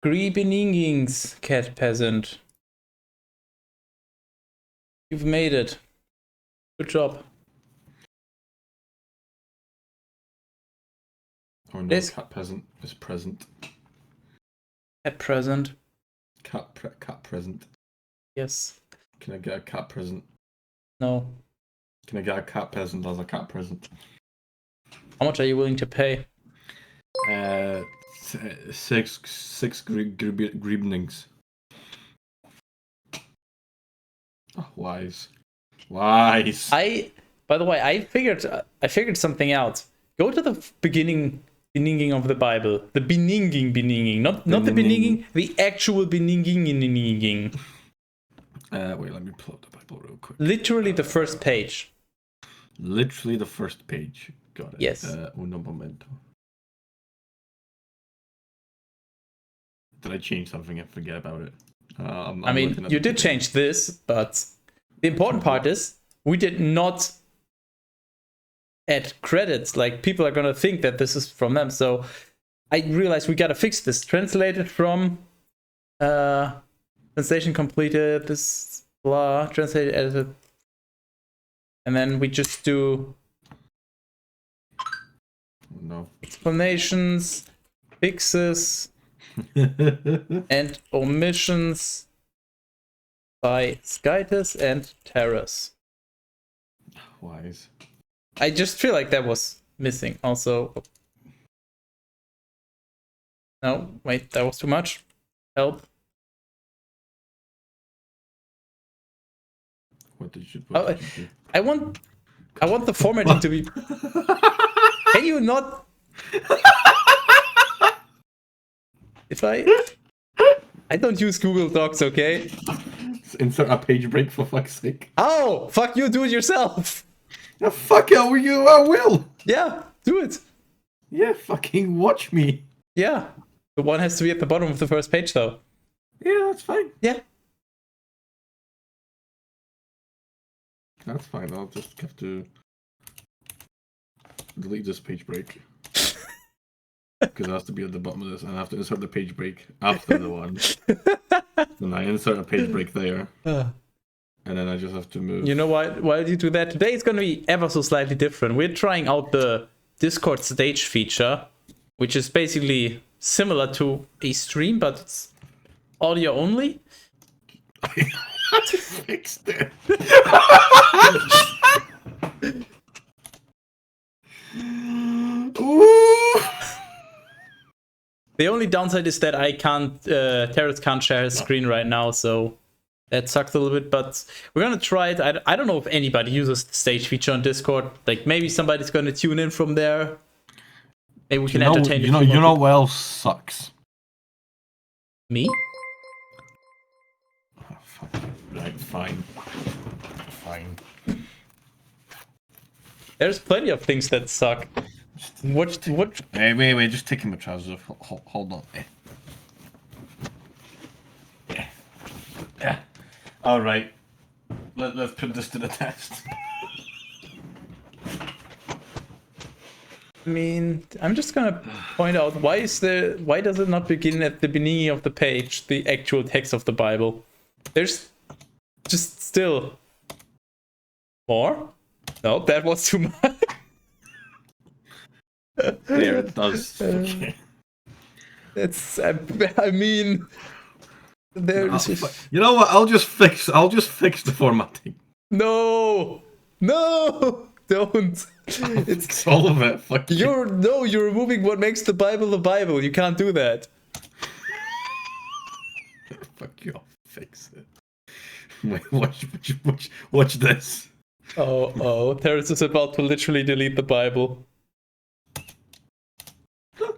Grebeningings, cat peasant. You've made it. Good job. Oh no, This cat peasant is present. cat present. Cat present. Yes. Can I get a cat present? No. Can I get a cat peasant as a cat present? How much are you willing to pay? 6 grebenings. Oh, wise. By the way, I figured something out. Go to the beginning of the Bible. The beninging. Not the beninging, the actual beninging. Wait, let me pull up the Bible real quick. Literally the first page. Literally the first page. Got it. Yes. Uno momento. Did I change something and forget about it? I mean, you did change this, but the important part is we did not add credits. Like, people are gonna think that this is from them. So I realized we gotta fix this. Translated from translation completed, this blah, translated, edited. And then we just do explanations, fixes, and omissions by Skytus and Teras. Wise. I just feel like that was missing. Also, no, wait, that was too much. Help. What did you do? I want the formatting to be. Can you not? If I don't use Google Docs, okay? Insert a page break for fuck's sake. Oh, fuck you, do it yourself. Yeah, fuck it, I will. Yeah, do it. Yeah, fucking watch me. Yeah. The one has to be at the bottom of the first page, though. Yeah, that's fine. Yeah. That's fine, I'll just have to delete this page break. Because it has to be at the bottom of this, and I have to insert the page break after the one. Then I insert a page break there. And then I just have to move. You know why do you do that? Today it's going to be ever so slightly different. We're trying out the Discord stage feature, which is basically similar to a stream, but it's audio only. I fixed it. The only downside is that I can't, Teras can't share his screen right now, so that sucks a little bit, but we're gonna try it. I don't know if anybody uses the stage feature on Discord. Like, maybe somebody's gonna tune in from there. Maybe we can entertain you know what else sucks? Me? Oh, fuck. Right, fine. There's plenty of things that suck. What? Wait, just taking my trousers off. Hold on. Yeah. Alright. Let's put this to the test. I mean, I'm just gonna point out, why does it not begin at the beginning of the page, the actual text of the Bible? There's just still more? No, that was too much. There, it does. Okay. It's, I mean, there's you know what? I'll just fix the formatting. No, don't. It's all of it. Fuck you. You're removing what makes the Bible the Bible. You can't do that. Fuck you. I'll fix it. Wait, watch this. Oh, Teras is about to literally delete the Bible.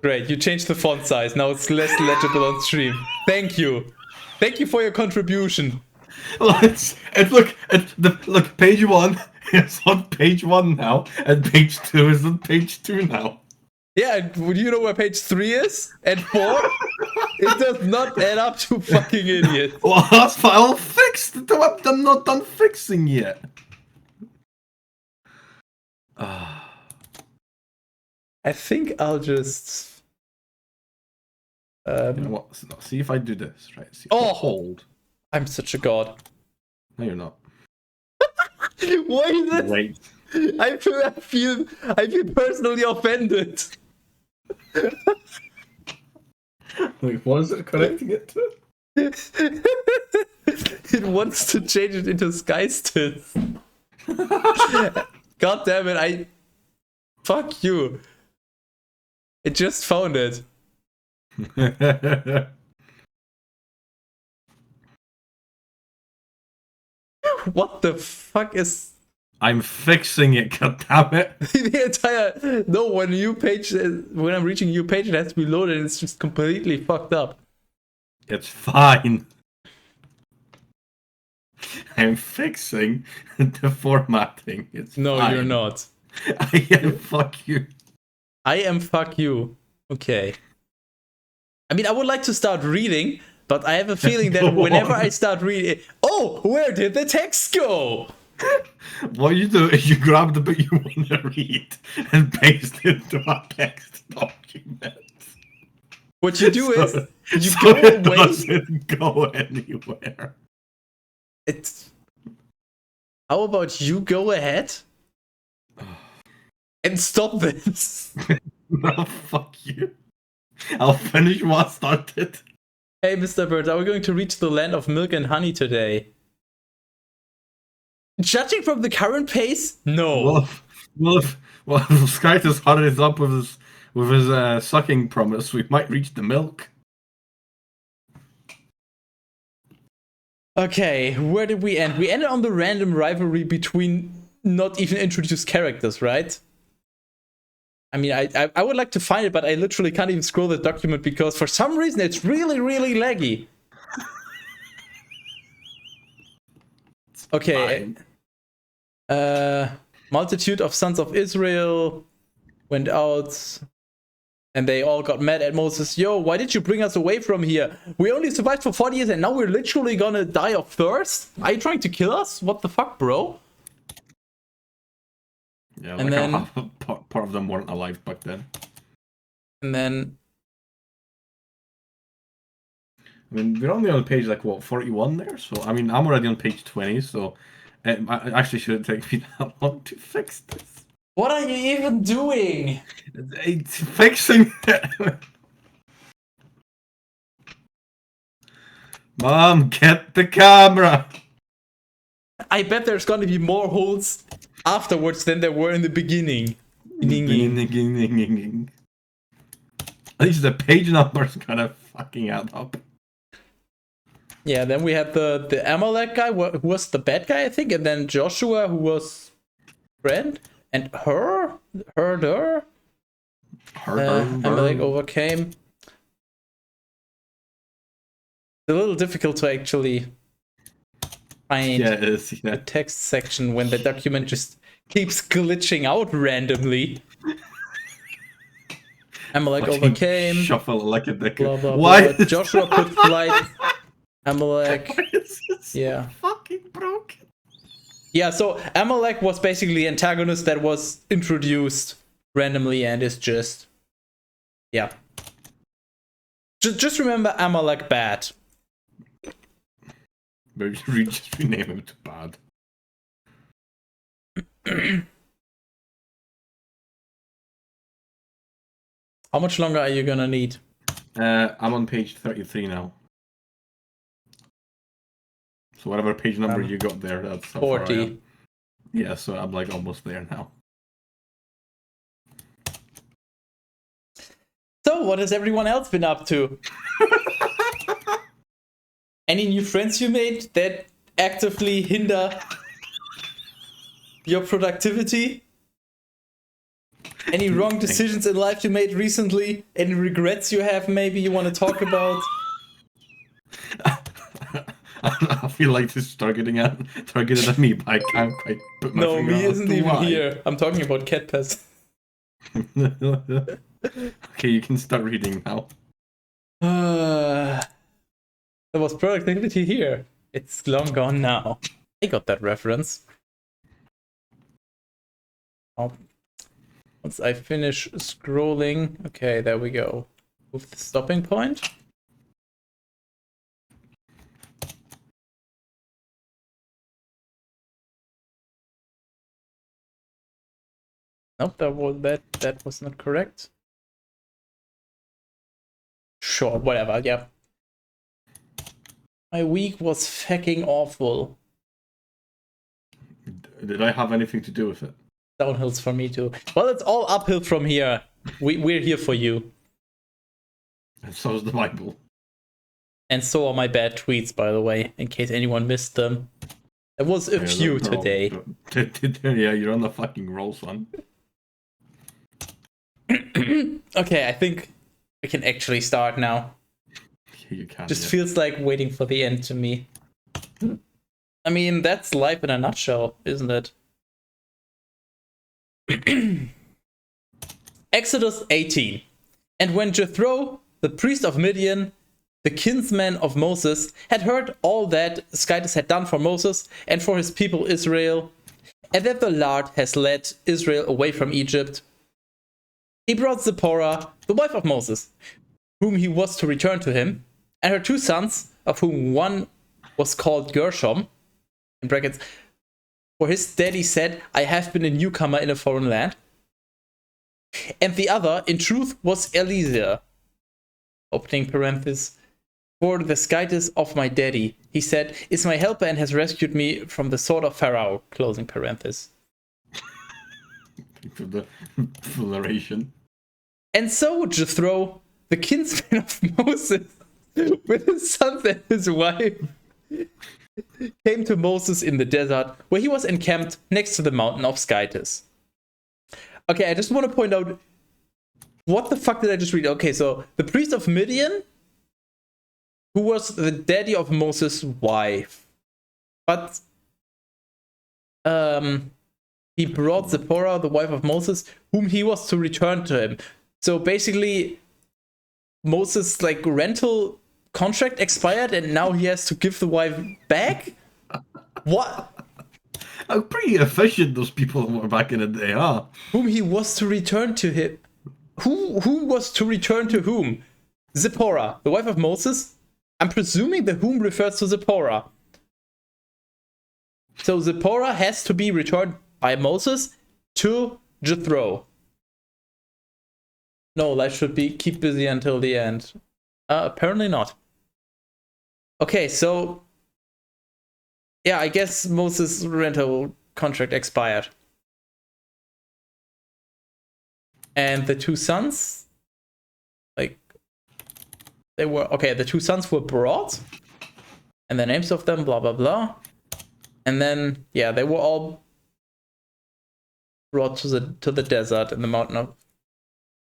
Great, you changed the font size. Now it's less legible on stream. Thank you for your contribution. Look, page 1 is on page 1 now, and page 2 is on page 2 now. Yeah, would you know where page 3 is? And 4? It does not add up, to fucking idiot. Well, that's fine. I'll fix it. I'm not done fixing yet. I think I'll just You know what? See if I do this, right? See, Oh! hold. I'm such a god. No, you're not. Why is it? Wait. I feel personally offended. Wait, what is it correcting it to? It wants to change it into Skystits. God damn it, fuck you. It just found it. What the fuck is... I'm fixing it, goddammit. The entire... No, when I'm reaching a new page, it has to be loaded and it's just completely fucked up. It's fine. I'm fixing the formatting. It's No, fine. you're not. I am fuck you. I am fuck you. Okay. I mean, I would like to start reading, but I have a feeling that whenever I start reading... Oh, where did the text go? What you do is you grab the bit you want to read and paste it into a text document. What you do is you so go it away. doesn't go anywhere. It's... How about you go ahead and stop this? No, fuck you. I'll finish what I started. Hey, Mr. Bird, are we going to reach the land of milk and honey today? Judging from the current pace, no. Well, if Skytus hurries up with his sucking promise, we might reach the milk. Okay, where did we end? We ended on the random rivalry between not even introduced characters, right? I mean, I would like to find it, but I literally can't even scroll the document because for some reason it's really, really laggy. Okay. Multitude of sons of Israel went out and they all got mad at Moses. Yo, why did you bring us away from here? We only survived for 40 years and now we're literally gonna die of thirst? Are you trying to kill us? What the fuck, bro? Yeah, and like then how part of them weren't alive back then. And then I mean, we're only on page like what 41 there, so I mean I'm already on page 20, so it actually shouldn't take me that long to fix this. what are you even doing? It's fixing it. Mom, get the camera. I bet there's gonna be more holes afterwards than there were in the beginning. At least the page numbers kind of fucking add up. Yeah, then we had the Amalek guy, who was the bad guy, I think, and then Joshua, who was friend, and her. Amalek overcame. It's a little difficult to actually find the text section when the document just keeps glitching out randomly. Amalek overcame. Shuffle like a dick. Blah, blah, Why? blah. Joshua put flight. Amalek. Yeah. Fucking broken. Yeah, so Amalek was basically the antagonist that was introduced randomly and is just... Yeah. Just remember Amalek bad. Maybe just rename him to bad. How much longer are you gonna need? I'm on page 33 now. So whatever page number you got there, that's how 40. Yeah, so I'm like almost there now. So, what has everyone else been up to? Any new friends you made that actively hinder your productivity? Any wrong decisions in life you made recently? Any regrets you have maybe you want to talk about? I feel like this is targeted at me, but I can't quite put my finger on me isn't even why. here. I'm talking about cat pest. Okay, you can start reading now. There was productivity here. It's long gone now. I got that reference. Oh. Once I finish scrolling. Okay, there we go. Move the stopping point. Nope, that was not correct. Sure, whatever, yeah. My week was fucking awful. Did I have anything to do with it? Downhills for me too. Well, it's all uphill from here. We're here for you. And so is the Bible. And so are my bad tweets, by the way, in case anyone missed them. There was a few today. Yeah, you're on the fucking roll, son. Okay, I think we can actually start now. You can. Just feels like waiting for the end to me. I mean, that's life in a nutshell, isn't it? Exodus 18. And when Jethro, the priest of Midian, the kinsman of Moses, had heard all that Skytus had done for Moses and for his people Israel, and that the Lord has led Israel away from Egypt, he brought Zipporah, the wife of Moses, whom he was to return to him, and her 2 sons, of whom one was called Gershom, in brackets, for his daddy said, I have been a newcomer in a foreign land, and the other, in truth, was Eliezer, opening parenthesis, for the Skytus of my daddy, he said, is my helper and has rescued me from the sword of Pharaoh, closing parenthesis. For the narration. And so Jethro, the kinsman of Moses, with his sons and his wife, came to Moses in the desert, where he was encamped next to the mountain of Skytis. Okay, I just want to point out, what the fuck did I just read? Okay, so the priest of Midian, who was the daddy of Moses' wife, but he brought Zipporah, the wife of Moses, whom he was to return to him. So basically, Moses' rental contract expired, and now he has to give the wife back. What? How pretty efficient those people were back in the day, huh? Whom he was to return to him. Who was to return to whom? Zipporah, the wife of Moses. I'm presuming the whom refers to Zipporah. So Zipporah has to be returned by Moses to Jethro. No, life should be keep busy until the end. Apparently not. Okay, so yeah, I guess Moses' rental contract expired. And the 2 sons, they were, okay, the 2 sons were brought, and the names of them, blah, blah, blah. And then, yeah, they were all brought to the desert in the mountain of,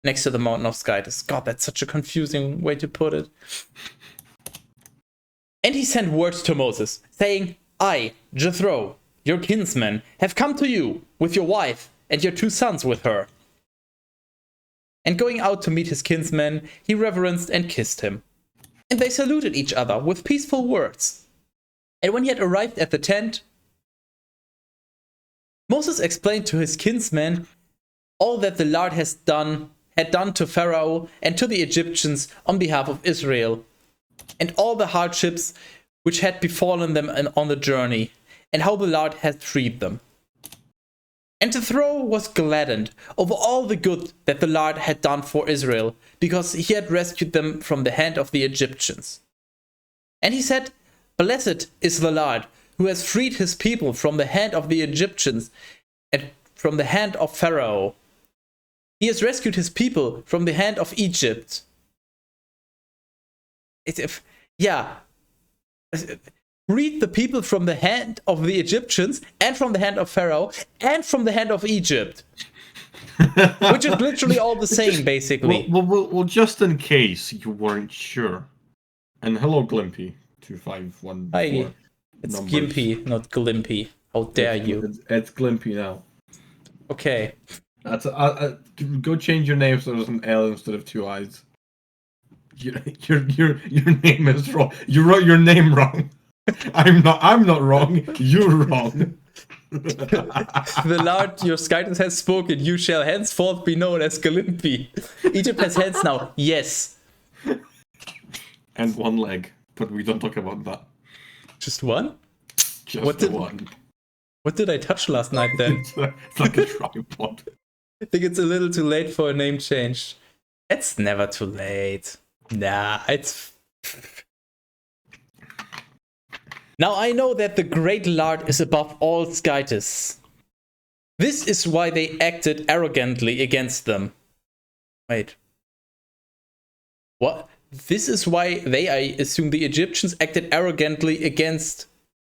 next to the mountain of Skytis. God, that's such a confusing way to put it. And he sent words to Moses, saying, I, Jethro, your kinsman, have come to you with your wife and your 2 sons with her. And going out to meet his kinsman, he reverenced and kissed him. And they saluted each other with peaceful words. And when he had arrived at the tent, Moses explained to his kinsman all that the Lord had done to Pharaoh and to the Egyptians on behalf of Israel, and all the hardships which had befallen them on the journey, and how the Lord had freed them. And Jethro was gladdened over all the good that the Lord had done for Israel, because he had rescued them from the hand of the Egyptians. And he said, Blessed is the Lord, who has freed his people from the hand of the Egyptians and from the hand of Pharaoh. He has rescued his people from the hand of Egypt. Freed the people from the hand of the Egyptians and from the hand of Pharaoh and from the hand of Egypt. Which is literally all the same, basically. Well, just in case you weren't sure. And hello, Glimpy. 2514. Hi. It's Gimpy, not Glimpy. How dare you? It's Glimpy now. Okay. That's go change your name so there's an L instead of 2 eyes. Your name is wrong. You wrote your name wrong. I'm not wrong. You're wrong. The Lord your Skytus has spoken. You shall henceforth be known as Galimpy. Egypt has hands now. Yes. And one leg, but we don't talk about that. Just one? Just the one. What did I touch last night then? It's like a tripod. I think it's a little too late for a name change. It's never too late. Nah, it's... Now I know that the great Lard is above all Skytis. This is why they acted arrogantly against them. Wait. What? This is why they, I assume the Egyptians, acted arrogantly against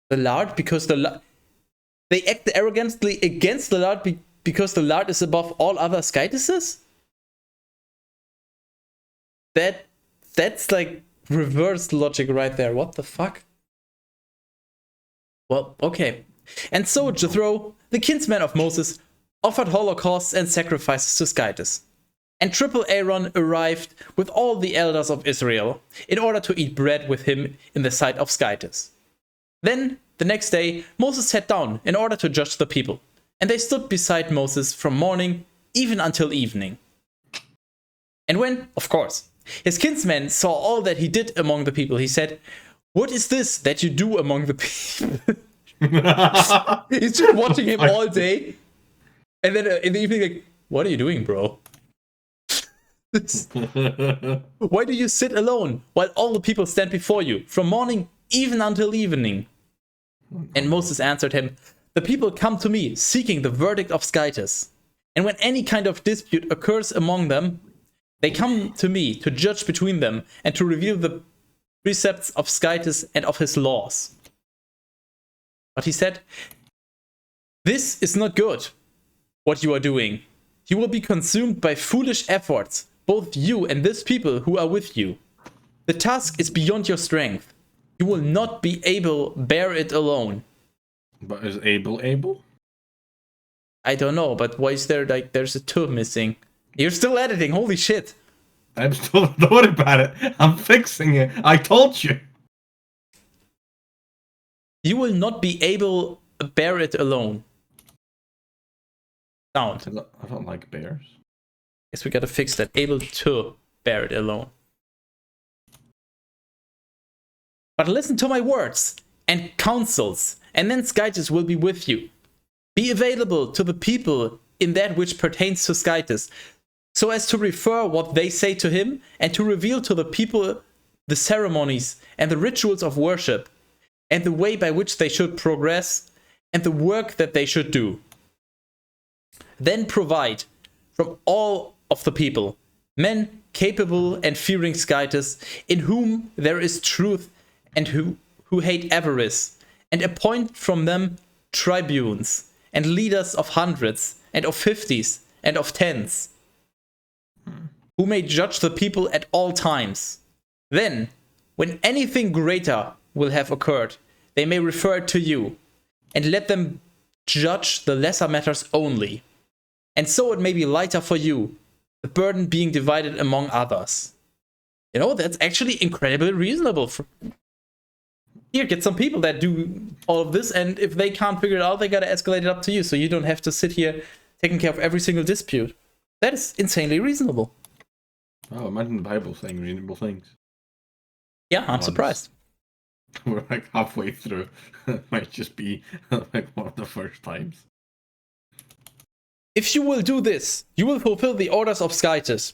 the Lard because they acted arrogantly against the Lard because the Lard is above all other Skytises? That's like reverse logic right there. What the fuck? Well, okay. And so Jethro, the kinsman of Moses, offered holocausts and sacrifices to Skytis. And triple Aaron arrived with all the elders of Israel in order to eat bread with him in the sight of Skytis. Then, the next day, Moses sat down in order to judge the people, and they stood beside Moses from morning even until evening. And when, of course, his kinsman saw all that he did among the people, he said, "What is this that you do among the people?" He's just watching him all day, and then in the evening, like, "What are you doing, bro? Why do you sit alone while all the people stand before you from morning even until evening?" And Moses answered him, "The people come to me seeking the verdict of Skytis. And when any kind of dispute occurs among them, they come to me to judge between them and to reveal the precepts of Skytis and of his laws." But he said, "This is not good, what you are doing. You will be consumed by foolish efforts, both you and this people who are with you. The task is beyond your strength. You will not be able to bear it alone." But is able? I don't know, but why is there like there's a two missing? You're still editing, holy shit. I'm still, don't worry about it. I'm fixing it. I told you. You will not be able to bear it alone. Sound. I don't like bears. Guess we gotta fix that. Able to bear it alone. But listen to my words and counsels, and then Skytis will be with you. Be available to the people in that which pertains to Skytis, so as to refer what they say to him and to reveal to the people the ceremonies and the rituals of worship and the way by which they should progress and the work that they should do. Then provide from all of the people men capable and fearing Skytis, in whom there is truth and who hate avarice, and appoint from them tribunes and leaders of hundreds and of fifties and of tens, who may judge the people at all times. Then, when anything greater will have occurred, they may refer it to you, and let them judge the lesser matters only. And so it may be lighter for you, the burden being divided among others. You know, that's actually incredibly reasonable. Here, get some people that do all of this, and if they can't figure it out, they gotta escalate it up to you, so you don't have to sit here taking care of every single dispute. That is insanely reasonable. Oh, imagine the Bible saying reasonable things. Yeah, I'm surprised. We're like halfway through. It might just be like one of the first times. If you will do this, you will fulfill the orders of Skytis,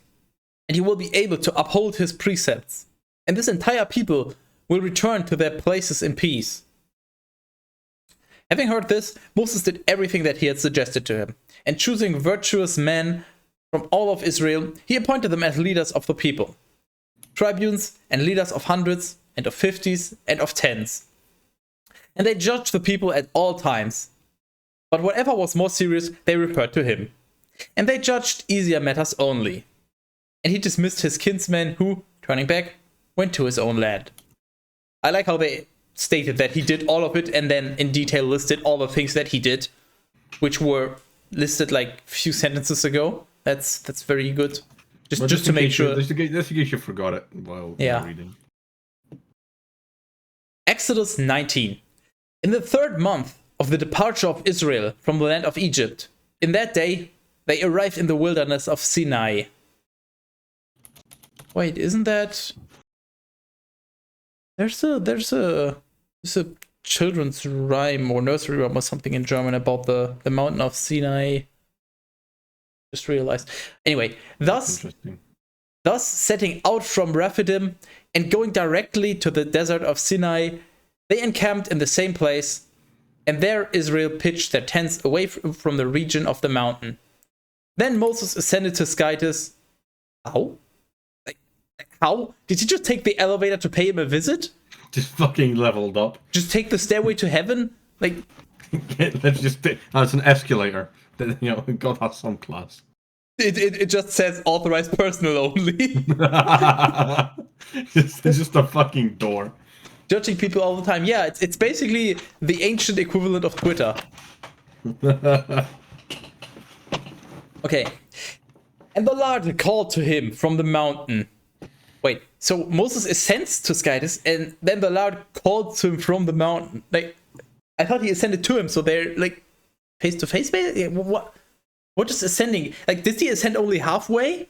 and you will be able to uphold his precepts, and this entire people will return to their places in peace. Having heard this, Moses did everything that he had suggested to him, and choosing virtuous men from all of Israel, he appointed them as leaders of the people, tribunes and leaders of hundreds and of fifties and of tens. And they judged the people at all times. But whatever was more serious, they referred to him. And they judged easier matters only. And he dismissed his kinsmen who, turning back, went to his own land. I like how they stated that he did all of it and then in detail listed all the things that he did, which were listed like a few sentences ago. That's very good. Just to make sure. Just in case you forgot it while reading. Exodus 19. In the 3rd month of the departure of Israel from the land of Egypt, in that day they arrived in the wilderness of Sinai. Wait, isn't that... There's a children's rhyme or nursery rhyme or something in German about the mountain of Sinai. Just realized. Anyway, thus setting out from Rephidim and going directly to the desert of Sinai, they encamped in the same place, and there Israel pitched their tents away from the region of the mountain. Then Moses ascended to Skytis. How? How? Did he just take the elevator to pay him a visit? Just fucking leveled up. Just take the stairway to heaven? Like... Let's just... it's an escalator. God has some class. It just says authorized personnel only. It's just a fucking door. Judging people all the time. Yeah, it's basically the ancient equivalent of Twitter. Okay. And the Lord called to him from the mountain. Wait, so Moses ascends to Skytis, and then the Lord called to him from the mountain. Like, I thought he ascended to him, so they're like face to face. What is ascending? Like, did he ascend only halfway?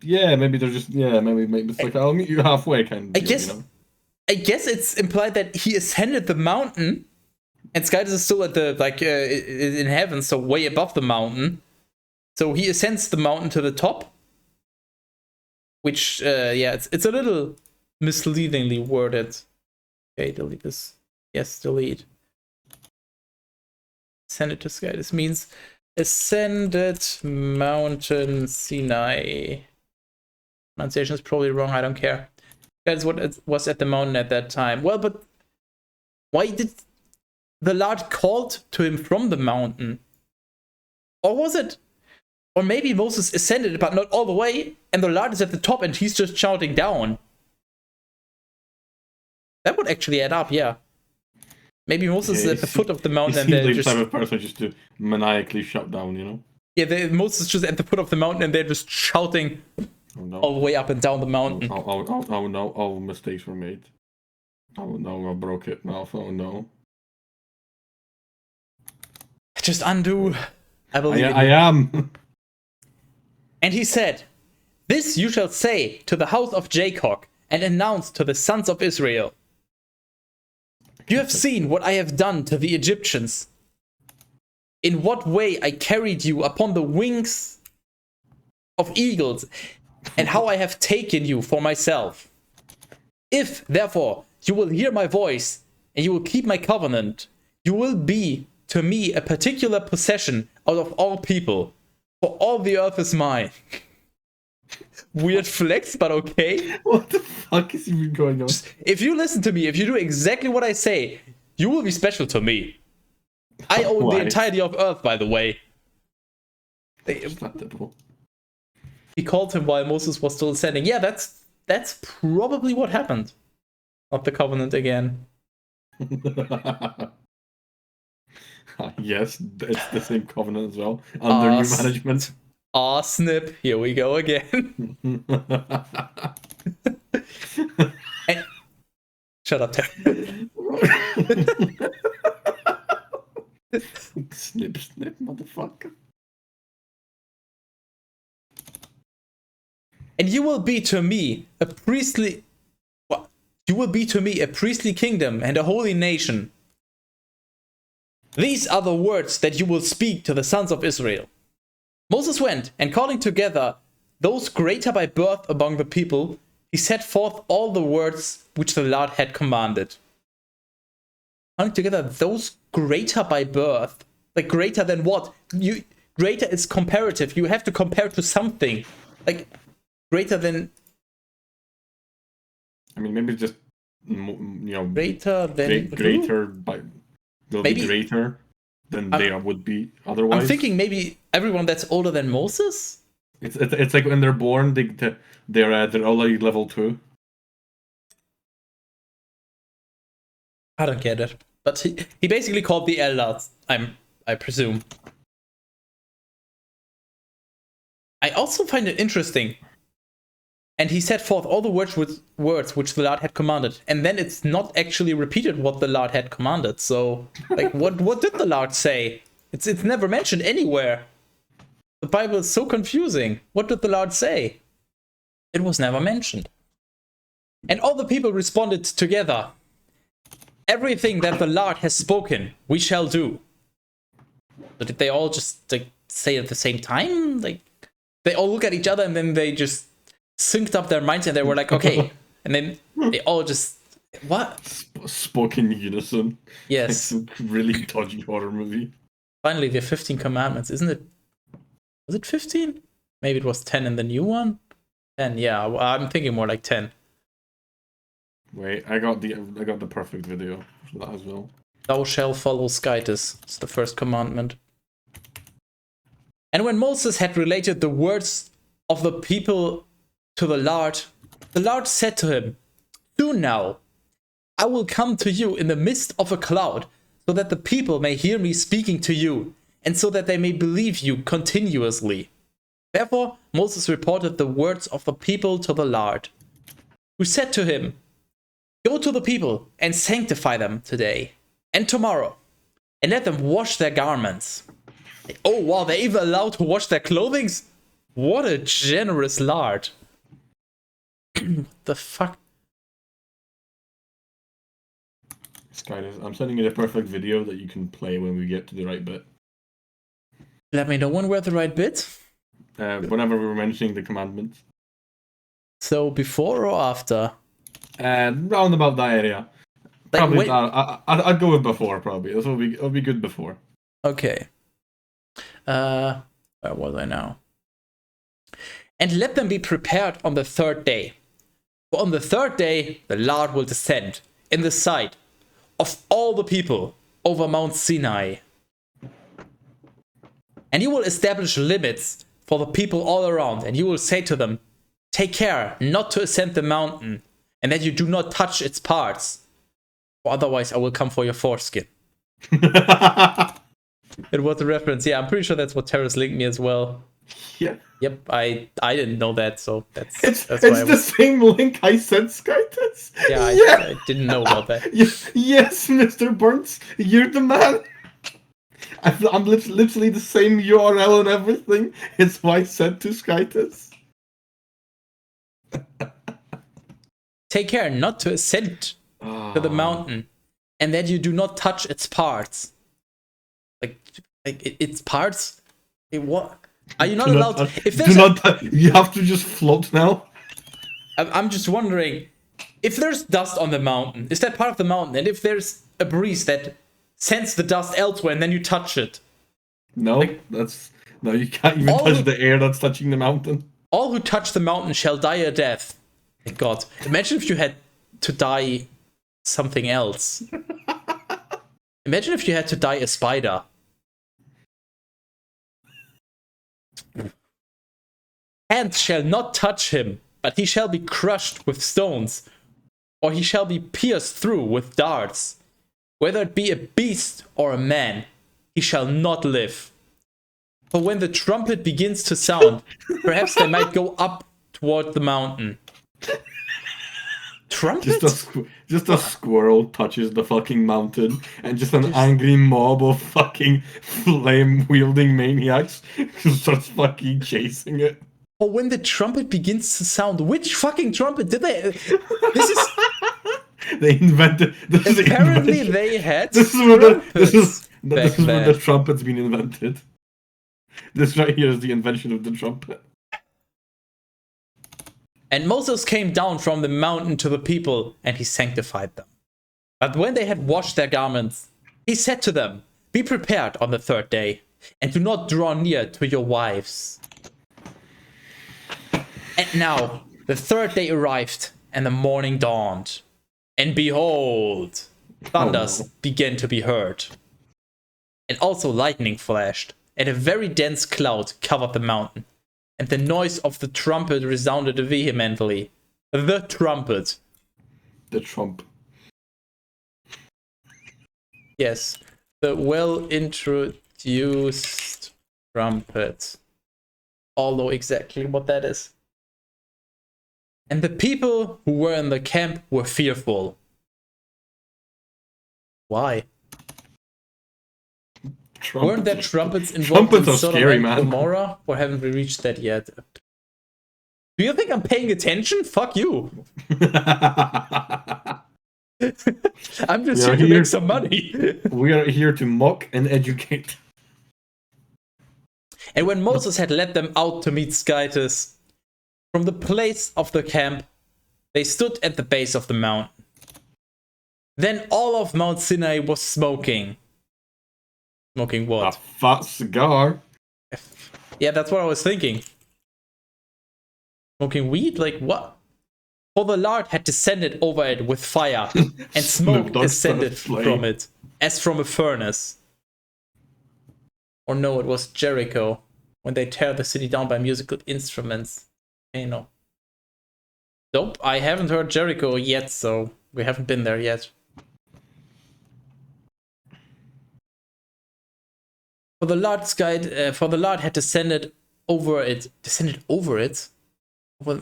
Yeah, maybe they're just maybe it's like I'll meet you halfway kind of deal, I guess it's implied that he ascended the mountain, and Skytis is still at the in heaven, so way above the mountain. So he ascends the mountain to the top. Which, it's a little misleadingly worded. Okay, delete this. Yes, delete. Ascended to Sky. This means ascended mountain Sinai. Pronunciation is probably wrong. I don't care. That's what it was at the mountain at that time. Well, but why did the Lord called to him from the mountain? Or was it? Or maybe Moses ascended, but not all the way, and the Lord is at the top and he's just shouting down. That would actually add up, yeah. Maybe Moses is at the foot of the mountain and they're just... type of person just to maniacally shout down, Yeah, Moses is just at the foot of the mountain and they're just shouting all the way up and down the mountain. Oh no, all mistakes were made. Oh no, I broke it now, oh no. Just undo. I believe I am. And he said, "This you shall say to the house of Jacob, and announce to the sons of Israel. You have seen what I have done to the Egyptians, in what way I carried you upon the wings of eagles, and how I have taken you for myself. If, therefore, you will hear my voice, and you will keep my covenant, you will be to me a particular possession out of all people, for all the earth is mine." Weird flex, but okay. What the fuck is even going on? If you listen to me, if you do exactly what I say, you will be special to me. I own the entirety of Earth, by the way. He called him while Moses was still ascending. Yeah, that's probably what happened. Not the covenant again. Yes, it's the same covenant as well, under new management. Aw, snip. Here we go again. Shut up, Ted. Snip, snip, motherfucker. And you will be to me a priestly... What? You will be to me a priestly kingdom and a holy nation. These are the words that you will speak to the sons of Israel. Moses went, and calling together those greater by birth among the people, he set forth all the words which the Lord had commanded. Calling together those greater by birth, like greater than what? Greater is comparative. You have to compare to something. Like, greater than... I mean, maybe just, greater than... Greater by... They'll maybe be greater than they would be otherwise. I'm thinking maybe everyone that's older than Moses? It's like when they're born, they're already level 2. I don't get it. But he basically called the elders, I presume. I also find it interesting. And he set forth all the words which the Lord had commanded. And then it's not actually repeated what the Lord had commanded. So, like, what did the Lord say? It's never mentioned anywhere. The Bible is so confusing. What did the Lord say? It was never mentioned. And all the people responded together. Everything that the Lord has spoken, we shall do. So did they all just like say at the same time? Like they all look at each other and then they just synced up their minds and they were like, okay. And then they all just what? Spoke in unison. Yes. It's a really dodgy horror movie. Finally, the 15 commandments, isn't it? Was it 15? Maybe it was 10 in the new one. 10, yeah. I'm thinking more like 10. Wait, I got the perfect video for that as well. Thou shalt follow Skytis. It's the first commandment. And when Moses had related the words of the people to the Lord said to him, "Soon now, I will come to you in the midst of a cloud, so that the people may hear me speaking to you, and so that they may believe you continuously." Therefore, Moses reported the words of the people to the Lord, who said to him, "Go to the people and sanctify them today and tomorrow, and let them wash their garments." Oh wow, they're even allowed to wash their clothing? What a generous Lord. The fuck? Skyler, I'm sending you the perfect video that you can play when we get to the right bit. Let me know when we're at the right bit. Whenever we were mentioning the commandments. So before or after? Round about that area. Like, Probably. I'd go with before. Probably. It'll be good before. Okay. Where was I now? And let them be prepared on the third day. For on the third day the Lord will descend in the sight of all the people over Mount Sinai. And you will establish limits for the people all around, and you will say to them, "Take care not to ascend the mountain, and that you do not touch its parts, for otherwise I will come for your foreskin." It was a reference. Yeah, I'm pretty sure that's what Teras linked me as well. Yeah. Yep, I didn't know that, so that's It's why I the was... same link I sent Skytis. Yeah, I didn't know about that. Yes, Mr. Burns, you're the man. I'm literally the same URL and everything. It's why I sent to Skytis. Take care not to ascend to the mountain, and that you do not touch its parts. Like its parts? What? Are you not allowed? If there's you have to just float now. I'm just wondering, if there's dust on the mountain, is that part of the mountain? And if there's a breeze that sends the dust elsewhere, and then you touch it? No, you can't even touch the air that's touching the mountain. All who touch the mountain shall die a death. Thank God. Imagine if you had to die something else. Imagine if you had to die a spider. Hands shall not touch him, but he shall be crushed with stones, or he shall be pierced through with darts. Whether it be a beast or a man, he shall not live. For when the trumpet begins to sound, perhaps they might go up toward the mountain. Trumpet? Just a squirrel touches the fucking mountain, and just an angry mob of fucking flame-wielding maniacs starts fucking chasing it. Or when the trumpet begins to sound. Which fucking trumpet did they... This is... They invented... Apparently they had This is where the trumpet's been invented. This right here is the invention of the trumpet. And Moses came down from the mountain to the people, and he sanctified them. But when they had washed their garments, he said to them, "Be prepared on the third day, and do not draw near to your wives." And now the third day arrived, and the morning dawned. And behold, thunders began to be heard. And also lightning flashed, and a very dense cloud covered the mountain. And the noise of the trumpet resounded vehemently. The trumpet. The trump. Yes, the well-introduced trumpet. All know exactly what that is. And the people who were in the camp were fearful. Why? Weren't there trumpets involved in Sodom and Gomorrah? Or haven't we reached that yet? Do you think I'm paying attention? Fuck you. I'm just here to make some money. We are here to mock and educate. And when Moses had led them out to meet Skytis, from the place of the camp, they stood at the base of the mountain. Then all of Mount Sinai was smoking. Smoking what? A fat cigar. Yeah, that's what I was thinking. Smoking weed? Like what? For the Lord had descended over it with fire, and smoke ascended from it, as from a furnace. Or no, it was Jericho, when they tear the city down by musical instruments. Hey, no. Nope, I haven't heard Jericho yet, so we haven't been there yet. For the Lord had descended over it. Descended over it? Well,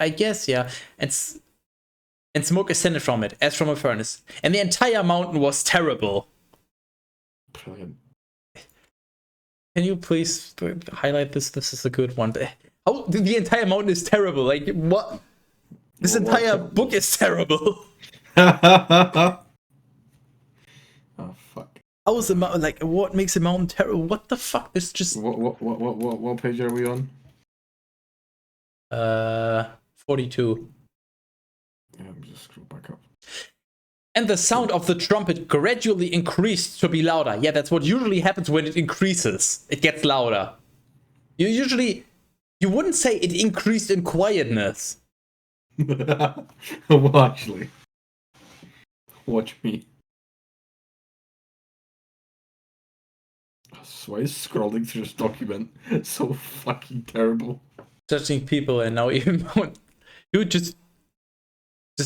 I guess, yeah. And smoke ascended from it, as from a furnace. And the entire mountain was terrible. Brilliant. Can you please highlight this? This is a good one. Oh, the entire mountain is terrible. Like, what? This entire book is terrible. Oh, fuck. How is a mountain, like, what makes a mountain terrible? What the fuck? This just... What page are we on? 42. Yeah, let me just scroll back up. And the sound of the trumpet gradually increased to be louder. Yeah, that's what usually happens when it increases. It gets louder. You wouldn't say it increased in quietness. Watch me. Watch me. So I'm scrolling through this document. It's so fucking terrible. Judging people, and now even you just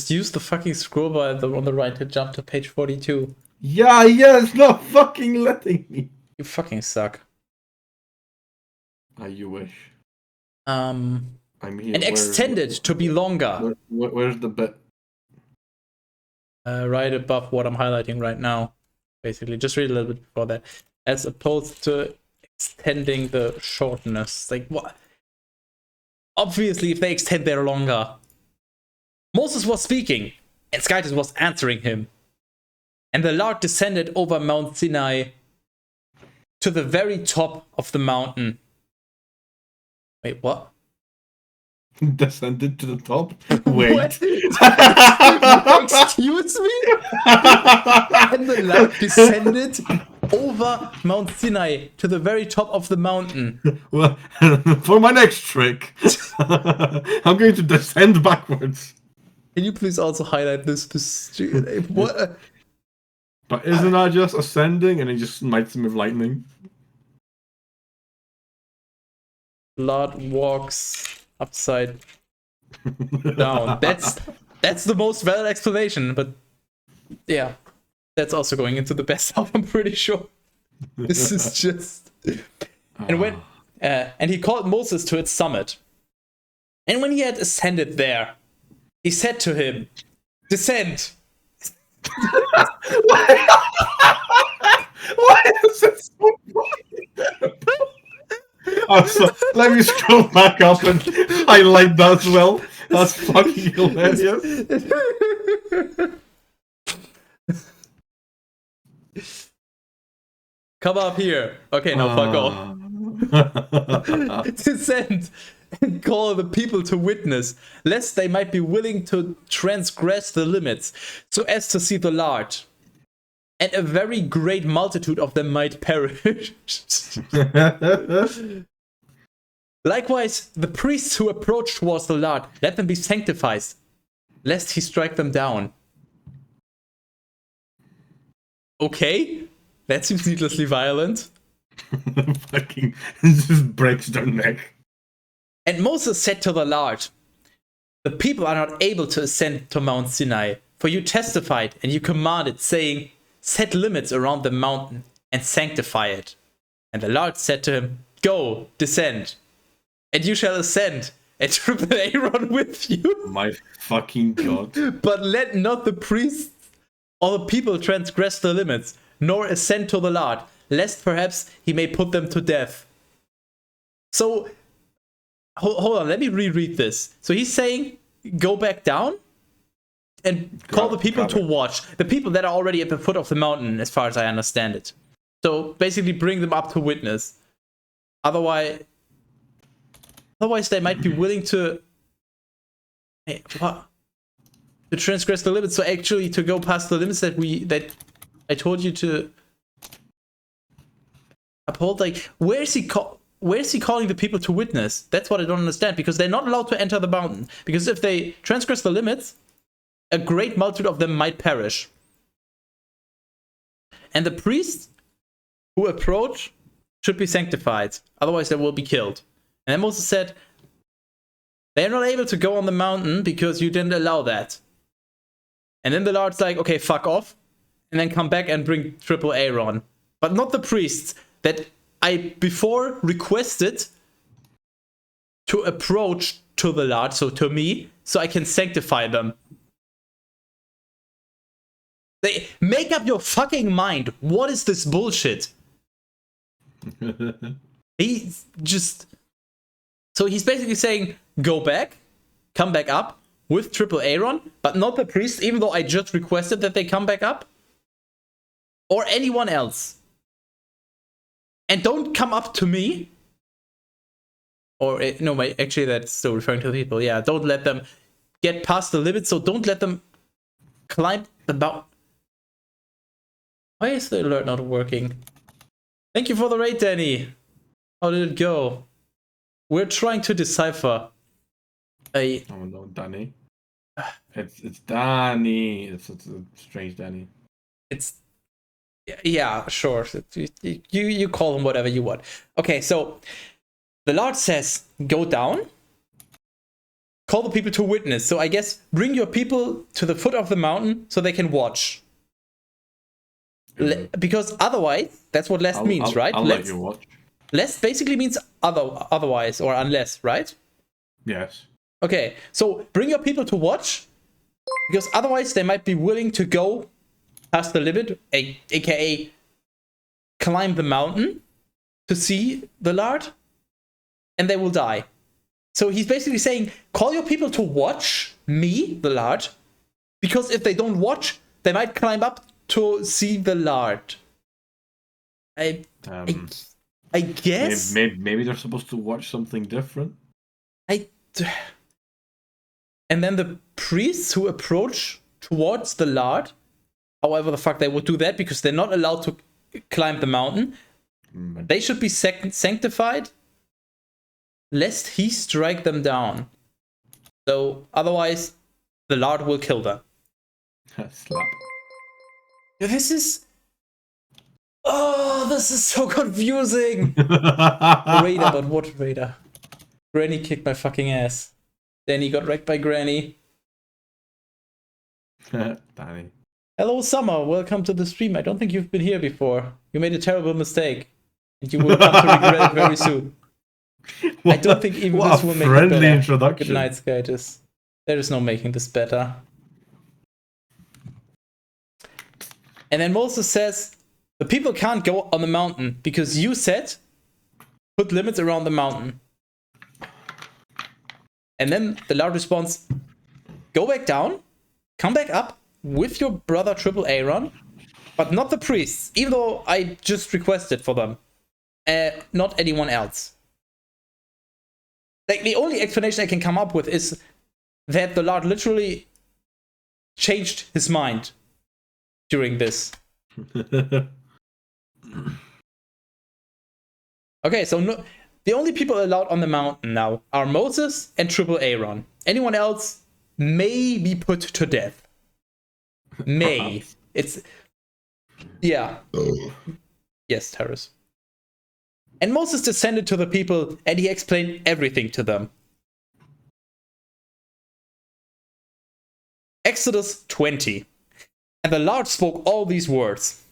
use the fucking scroll bar on the right to jump to page 42. Yeah, it's not fucking letting me. You fucking suck. You wish. I'm here. And extended to be longer. Where's the bit? Right above what I'm highlighting right now. Basically, just read a little bit before that. As opposed to extending the shortness. Like, what? Obviously, if they extend, they're longer. Moses was speaking, and Skytis was answering him. And the Lord descended over Mount Sinai to the very top of the mountain. Wait, what? Descended to the top? Wait. Excuse me? And the Lord descended over Mount Sinai to the very top of the mountain. Well, for my next trick, I'm going to descend backwards. Can you please also highlight this? What? But isn't that just ascending and it just smites him with lightning? Lord walks upside down. That's the most valid explanation, but yeah, that's also going into the best half, I'm pretty sure. This is just... And he called Moses to its summit. And when he had ascended there, he said to him, "Descend." Why is it so funny? Let me scroll back up and highlight that as well. That's fucking hilarious. Come up here. Okay, now fuck off. Descend and call the people to witness, lest they might be willing to transgress the limits, so as to see the Lord. And a very great multitude of them might perish. Likewise, the priests who approach towards the Lord, let them be sanctified, lest he strike them down. Okay, that seems needlessly violent. Fucking just breaks their neck. And Moses said to the Lord, "The people are not able to ascend to Mount Sinai, for you testified and you commanded, saying, set limits around the mountain and sanctify it. And the Lord said to him, go, descend, and you shall ascend, and Triple Aaron with you. My fucking god. But let not the priests or the people transgress the limits, nor ascend to the Lord, lest perhaps he may put them to death." So hold on, let me reread this. So he's saying, go back down and call the people to watch. The people that are already at the foot of the mountain, as far as I understand it. So basically bring them up to witness. Otherwise they might be willing to... Hey, what? To transgress the limits. So actually to go past the limits that I told you to uphold. Like, where is he calling the people to witness? That's what I don't understand. Because they're not allowed to enter the mountain. Because if they transgress the limits, a great multitude of them might perish. And the priests who approach should be sanctified. Otherwise they will be killed. And then Moses said, they're not able to go on the mountain because you didn't allow that. And then the Lord's like, okay, fuck off. And then come back and bring triple Aaron. But not the priests that I before requested to approach to the Lord, so to me, so I can sanctify them. They make up your fucking mind. What is this bullshit? He's just... So he's basically saying, go back, come back up with triple Aaron, but not the priest, even though I just requested that they come back up. Or anyone else. And don't come up to me. Or, no, wait, actually that's still referring to the people. Yeah, don't let them get past the limit, so don't let them climb the mountain. Why is the alert not working? Thank you for the raid, Danny. How did it go? We're trying to decipher a... Oh no, Danny. It's Danny. It's a strange Danny. It's... Yeah, sure. You call him whatever you want. Okay, so the Lord says, go down. Call the people to witness. So I guess bring your people to the foot of the mountain so they can watch. Because otherwise, that's what lest means, right? I'll let you watch. Lest basically means otherwise or unless, right? Yes. Okay, so bring your people to watch, because otherwise they might be willing to go past the limit, aka climb the mountain to see the Lord, and they will die. So he's basically saying, call your people to watch me, the Lord, because if they don't watch, they might climb up to see the Lord. I guess maybe they're supposed to watch something different. And then the priests who approach towards the Lord, however the fuck they would do that, because they're not allowed to climb the mountain, they should be sanctified, lest he strike them down. So otherwise, the Lord will kill them. Slap. This is... Oh, this is so confusing. Raider, but what Raider? Granny kicked my fucking ass. Danny got wrecked by Granny. Danny. Hello, Summer. Welcome to the stream. I don't think you've been here before. You made a terrible mistake. And you will come to regret it very soon. I don't think even this will make it better. Introduction. Good night, Skytis. There is no making this better. And then Moses says, the people can't go on the mountain because you said, put limits around the mountain. And then the Lord responds, go back down, come back up with your brother Triple Aaron, but not the priests, even though I just requested for them. Not anyone else. Like, the only explanation I can come up with is that the Lord literally changed his mind during this. Okay, so no, the only people allowed on the mountain now are Moses and Triple Aaron. Anyone else may be put to death. May. It's... Yeah. Yes, Teras. And Moses descended to the people and he explained everything to them. Exodus 20. And the Lord spoke all these words.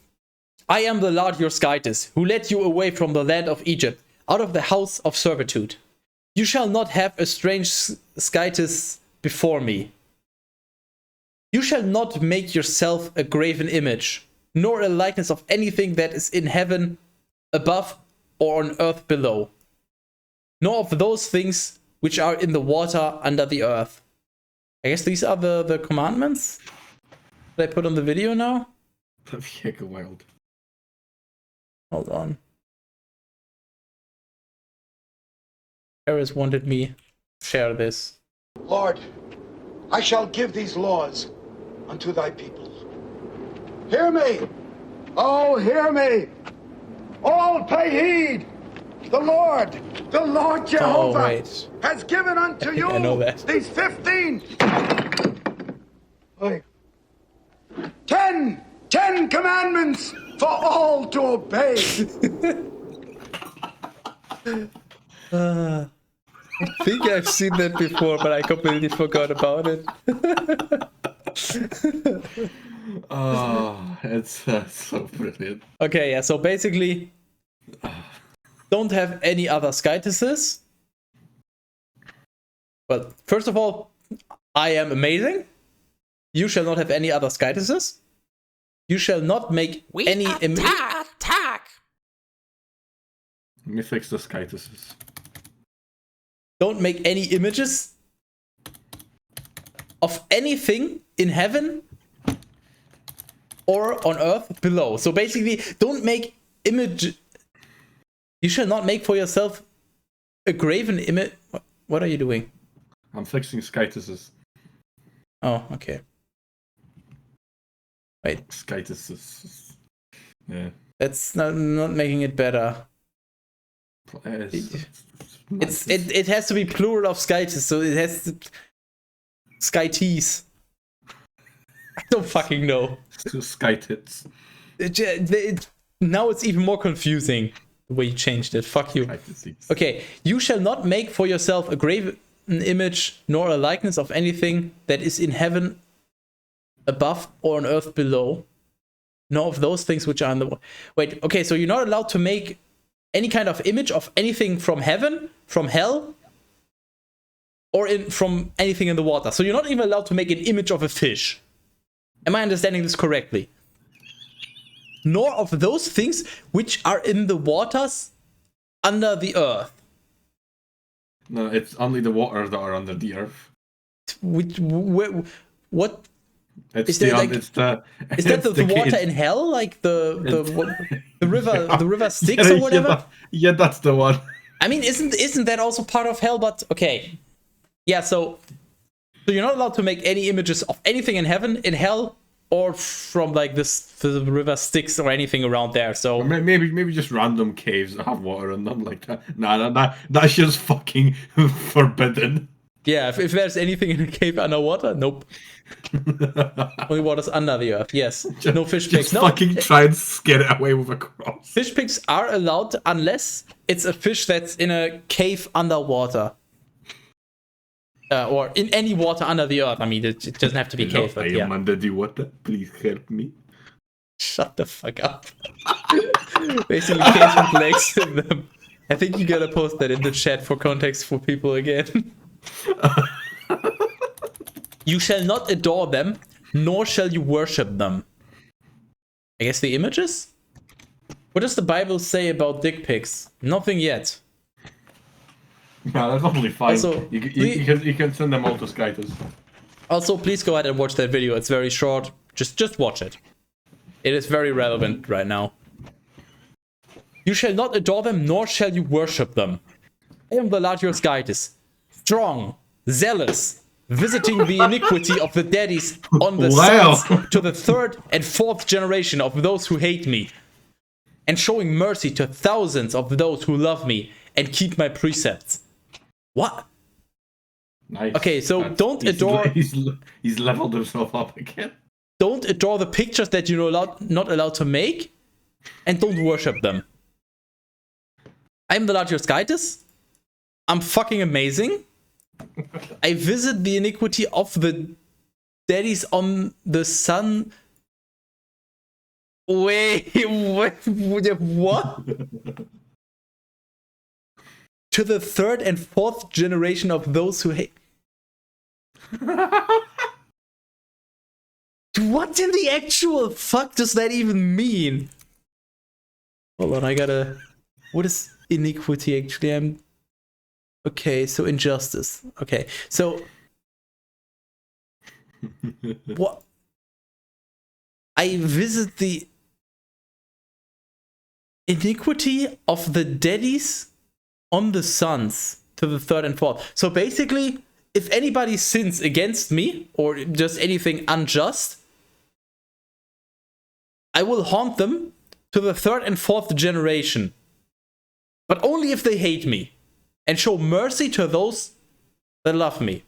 I am the Lord your Skytis, who led you away from the land of Egypt, out of the house of servitude. You shall not have a strange Skytis before me. You shall not make yourself a graven image, nor a likeness of anything that is in heaven above or on earth below, nor of those things which are in the water under the earth. I guess these are the commandments that I put on the video now. That'd be hecka wild. Hold on. Teras wanted me to share this. Lord, I shall give these laws unto thy people. Hear me! Oh, hear me! All pay heed! The Lord Jehovah has given unto you I know that. these 15. Wait. 10 commandments for all to obey. I think I've seen that before, but I completely forgot about it. Oh, it's so brilliant. Okay, yeah, so basically, don't have any other skytises. But first of all, I am amazing. You shall not have any other skytises. You shall not make any attack. Let me fix the skytises. Don't make any images of anything in heaven or on earth below. So basically, don't make image. You shall not make for yourself a graven image. What are you doing? I'm fixing skytises. Oh, okay. Wait, Skytises. Yeah. that's not making it better. It has to be plural of skytes, so it has to, skytees. I don't fucking know. Skytits. Now it's even more confusing the way you changed it. Fuck you. Skytits. Okay, you shall not make for yourself a graven image nor a likeness of anything that is in heaven above or on earth below, nor of those things which are in the. Wait, okay, so you're not allowed to make any kind of image of anything from heaven, from hell, or from anything in the water. So you're not even allowed to make an image of a fish. Am I understanding this correctly? Nor of those things which are in the waters under the earth. No, it's only the waters that are under the earth. What? It's Is there the, like, it's the, is that the water in hell, like the river, the river Styx or whatever? Yeah, that's the one. I mean, isn't that also part of hell? But okay, yeah. So you're not allowed to make any images of anything in heaven, in hell, or from like the river Styx or anything around there. So Or maybe just random caves that have water in them like that. Nah, that's just fucking forbidden. yeah, if there's anything in a cave underwater, nope. Only waters under the earth. Yes, no fish pigs. Just No, fucking try and scare it away with a cross. fish pigs are allowed unless it's a fish that's in a cave underwater. Or in any water under the earth. I mean, it doesn't have to be cave, but I yeah. am under the water. Please help me. Shut the fuck up. Basically, caves with legs in them. I think you gotta post that in the chat for context for people again. You shall not adore them, nor shall you worship them. I guess the images? What does the Bible say about dick pics? Nothing yet. Yeah, that's totally fine. Also, you can send them all to Skytus. Also, please go ahead and watch that video. It's very short. Just watch it. It is very relevant right now. You shall not adore them, nor shall you worship them. I am the Lord your Skytus, strong, zealous, visiting the iniquity of the daddies on the Wow. sons to the third and fourth generation of those who hate me, and showing mercy to thousands of those who love me and keep my precepts. What? Nice. Okay, so don't he's, adore. He's leveled himself up again. Don't adore the pictures that you're not allowed to make, and don't worship them. I'm the Lord your Skytus. I'm fucking amazing. I visit the iniquity of the daddies on the sun. Wait, what? To the third and fourth generation of those who hate. What in the actual fuck does that even mean? Hold on, I gotta. What is iniquity actually? Okay, so injustice. Okay, so what? I visit the iniquity of the daddies on the sons to the third and fourth. So basically, if anybody sins against me or just anything unjust, I will haunt them to the third and fourth generation. But only if they hate me, and show mercy to those that love me.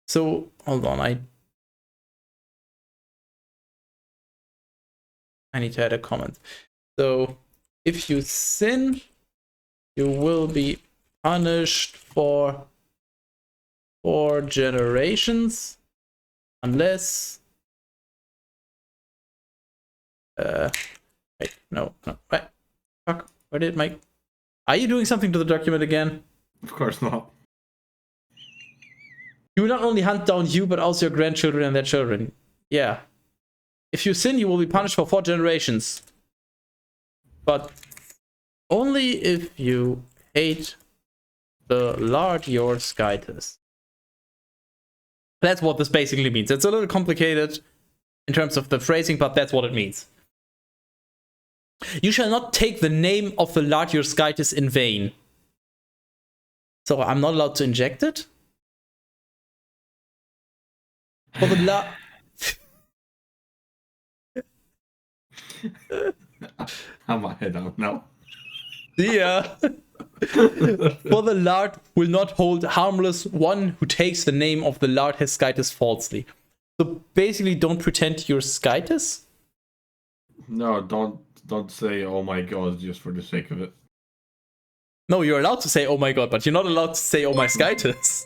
So, hold on, I need to add a comment. So, if you sin, you will be punished for 4 generations, unless... wait, no, wait, fuck, where did my... Are you doing something to the document again? Of course not. You will not only hunt down you, but also your grandchildren and their children. Yeah. If you sin, you will be punished for 4 generations. But only if you hate the Lord your Skytus. That's what this basically means. It's a little complicated in terms of the phrasing, but that's what it means. You shall not take the name of the Lord your Skytus in vain. So I'm not allowed to inject it? For the Have my head out now. Yeah. For the Lord will not hold harmless one who takes the name of the Lord his Skytus falsely. So basically, don't pretend you're Skytus? No, don't say "oh my god" just for the sake of it. No, you're allowed to say "oh my god," but you're not allowed to say "oh my Skytus."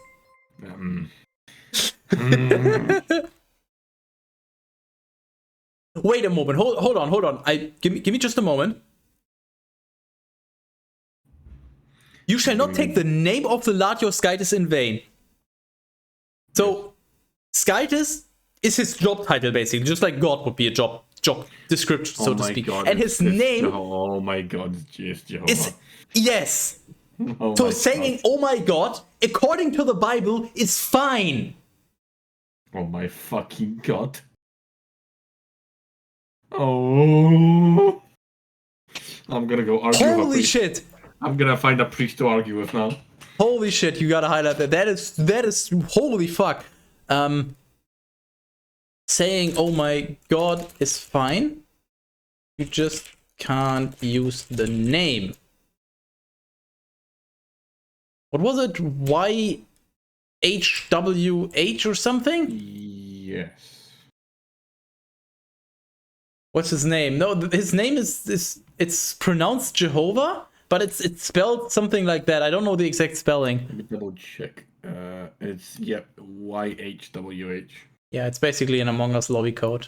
Wait a moment. Hold on. Give me just a moment. You shall not take the name of the Lord your Skytus in vain. So, Skytus is his job title, basically, just like God would be a job description, so to speak. God, and his name. Oh my god, it's Jehovah. Yes. Oh so saying god. "oh my god," according to the Bible, is fine. Oh my fucking god. Oh. I'm gonna go argue with Holy shit. I'm gonna find a priest to argue with now. Holy shit, you gotta highlight that. That is holy fuck. Saying "oh my god" is fine. You just can't use the name. What was it? YHWH or something? Yes. What's his name? No, his name is it's pronounced Jehovah, but it's spelled something like that. I don't know the exact spelling. Let me double check. It's YHWH. Yeah, it's basically an Among Us lobby code.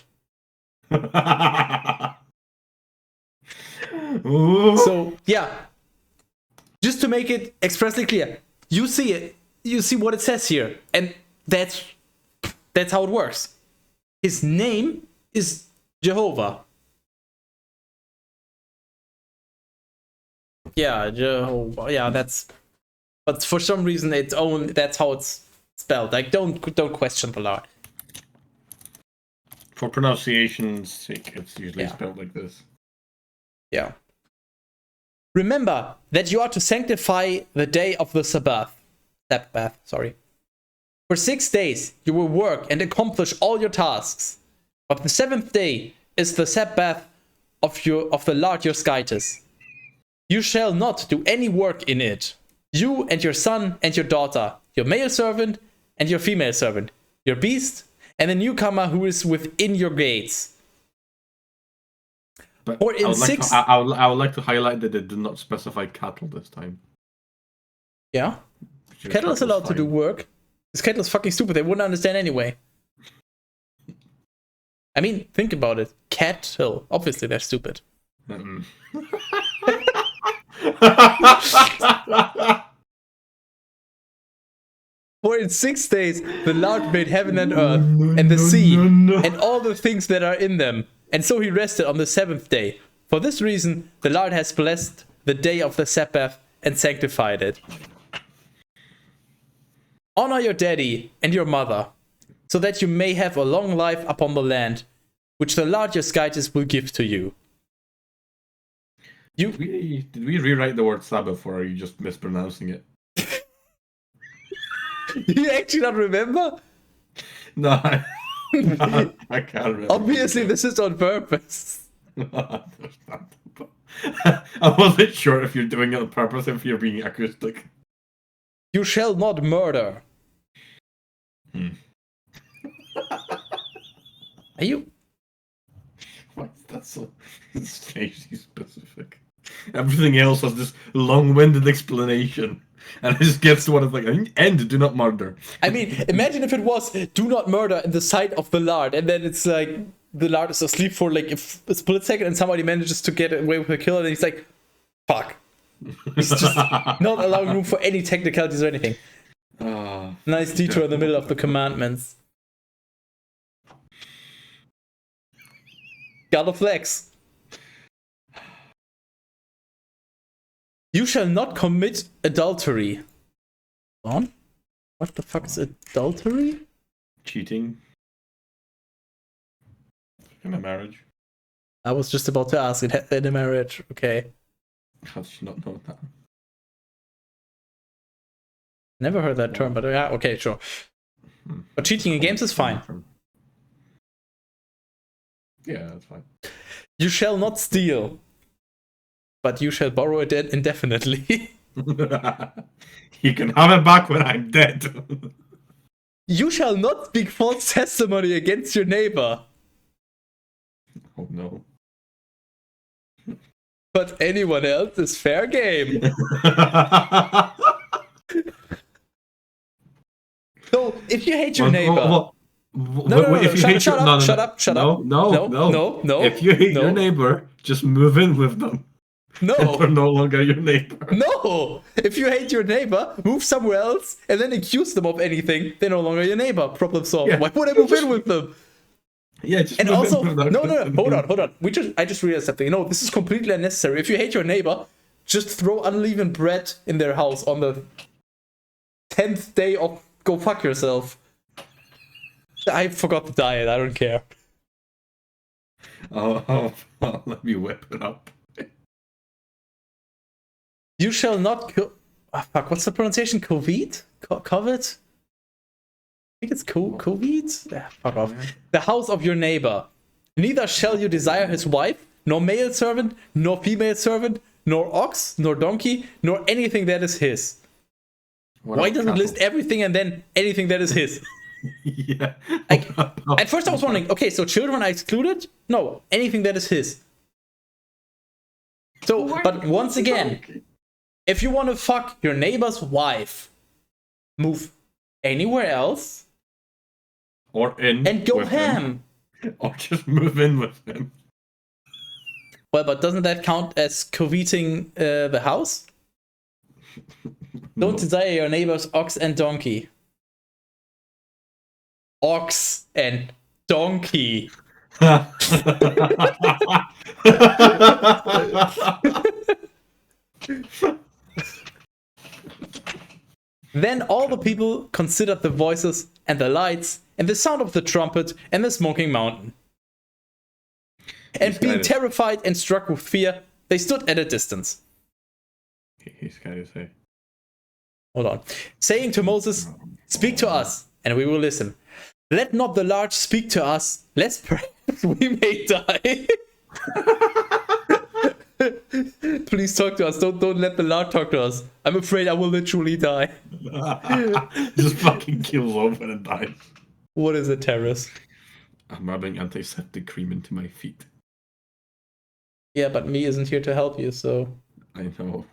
So yeah, just to make it expressly clear, you see it, you see what it says here, and that's how it works. His name is Jehovah. Yeah, Jehovah. Yeah, but for some reason that's how it's spelled. Like don't question the Lord. For pronunciation's sake, it's usually spelled like this. Yeah. Remember that you are to sanctify the day of the Sabbath. For 6 days you will work and accomplish all your tasks. But the 7th day is the Sabbath of the Lord your Skytus. You shall not do any work in it. You and your son and your daughter, your male servant and your female servant, your beast, and the newcomer who is within your gates. But or in I would like to highlight that they do not specify cattle this time. Yeah? Cattle is allowed to do work. This cattle is fucking stupid. They wouldn't understand anyway. I mean, think about it. Cattle. Obviously, they're stupid. For in 6 days the Lord made heaven and earth, and the sea, and all the things that are in them. And so he rested on the 7th day. For this reason, the Lord has blessed the day of the Sabbath and sanctified it. Honor your daddy and your mother, so that you may have a long life upon the land, which the Lord your Skytis will give to you. Did we rewrite the word Sabbath, or are you just mispronouncing it? You actually don't remember? No, I can't remember. Obviously, this is on purpose. I wasn't sure if you're doing it on purpose, if you're being acoustic. You shall not murder. Are you? Why is that so strangely specific? Everything else has this long-winded explanation, and it just gets to what it's like. And do not murder. I mean, imagine if it was "do not murder" in the sight of the Lord, and then it's like the Lord is asleep for like a split second, and somebody manages to get away with a kill, and he's like, "Fuck." He's just not allowing room for any technicalities or anything. Nice detour in the middle of the commandments. God of Flex. You shall not commit adultery. On? What the fuck is adultery? Cheating in a marriage. I was just about to ask it in a marriage. Okay. How did you not know that? Never heard that term, but yeah, okay, sure. But cheating in games is fine. Yeah, that's fine. You shall not steal, but you shall borrow it indefinitely. You can have it back when I'm dead. You shall not speak false testimony against your neighbor, Oh no. but anyone else is fair game. So, if you hate your neighbor... Shut up. No. If you hate your neighbor, just move in with them. No. They're no longer your neighbor. No! If you hate your neighbor, move somewhere else and then accuse them of anything. They're no longer your neighbor. Problem solved. Yeah. Why would I move in with them? Yeah, just And move also, in with them. no, hold on. I just realized something. No, this is completely unnecessary. If you hate your neighbor, just throw unleavened bread in their house on the 10th day of go fuck yourself. I forgot the diet. I don't care. Oh, let me whip it up. You shall not fuck, what's the pronunciation? Covet? Covet? I think it's Covet? Fuck off. The house of your neighbor. Neither shall you desire his wife, nor male servant, nor female servant, nor ox, nor donkey, nor anything that is his. Why does it list everything and then anything that is his? Yeah. At first I was wondering, okay, so children are excluded? No, anything that is his. So, but once again, if you want to fuck your neighbor's wife, move anywhere else. Or in. And go ham. Or just move in with him. Well, but doesn't that count as coveting the house? Don't desire your neighbor's ox and donkey. Ox and donkey. Then all the people considered the voices and the lights and the sound of the trumpet and the smoking mountain. And being terrified and struck with fear, they stood at a distance. He's kind of say. Hold on. Saying to Moses, "Speak to us, and we will listen. Let not the large speak to us, lest perhaps we may die." Please talk to us. Don't let the Lord talk to us. I'm afraid I will literally die. Just fucking kills over and dies. What is it, Teras? I'm rubbing antiseptic cream into my feet. Yeah, but me isn't here to help you, so... I know.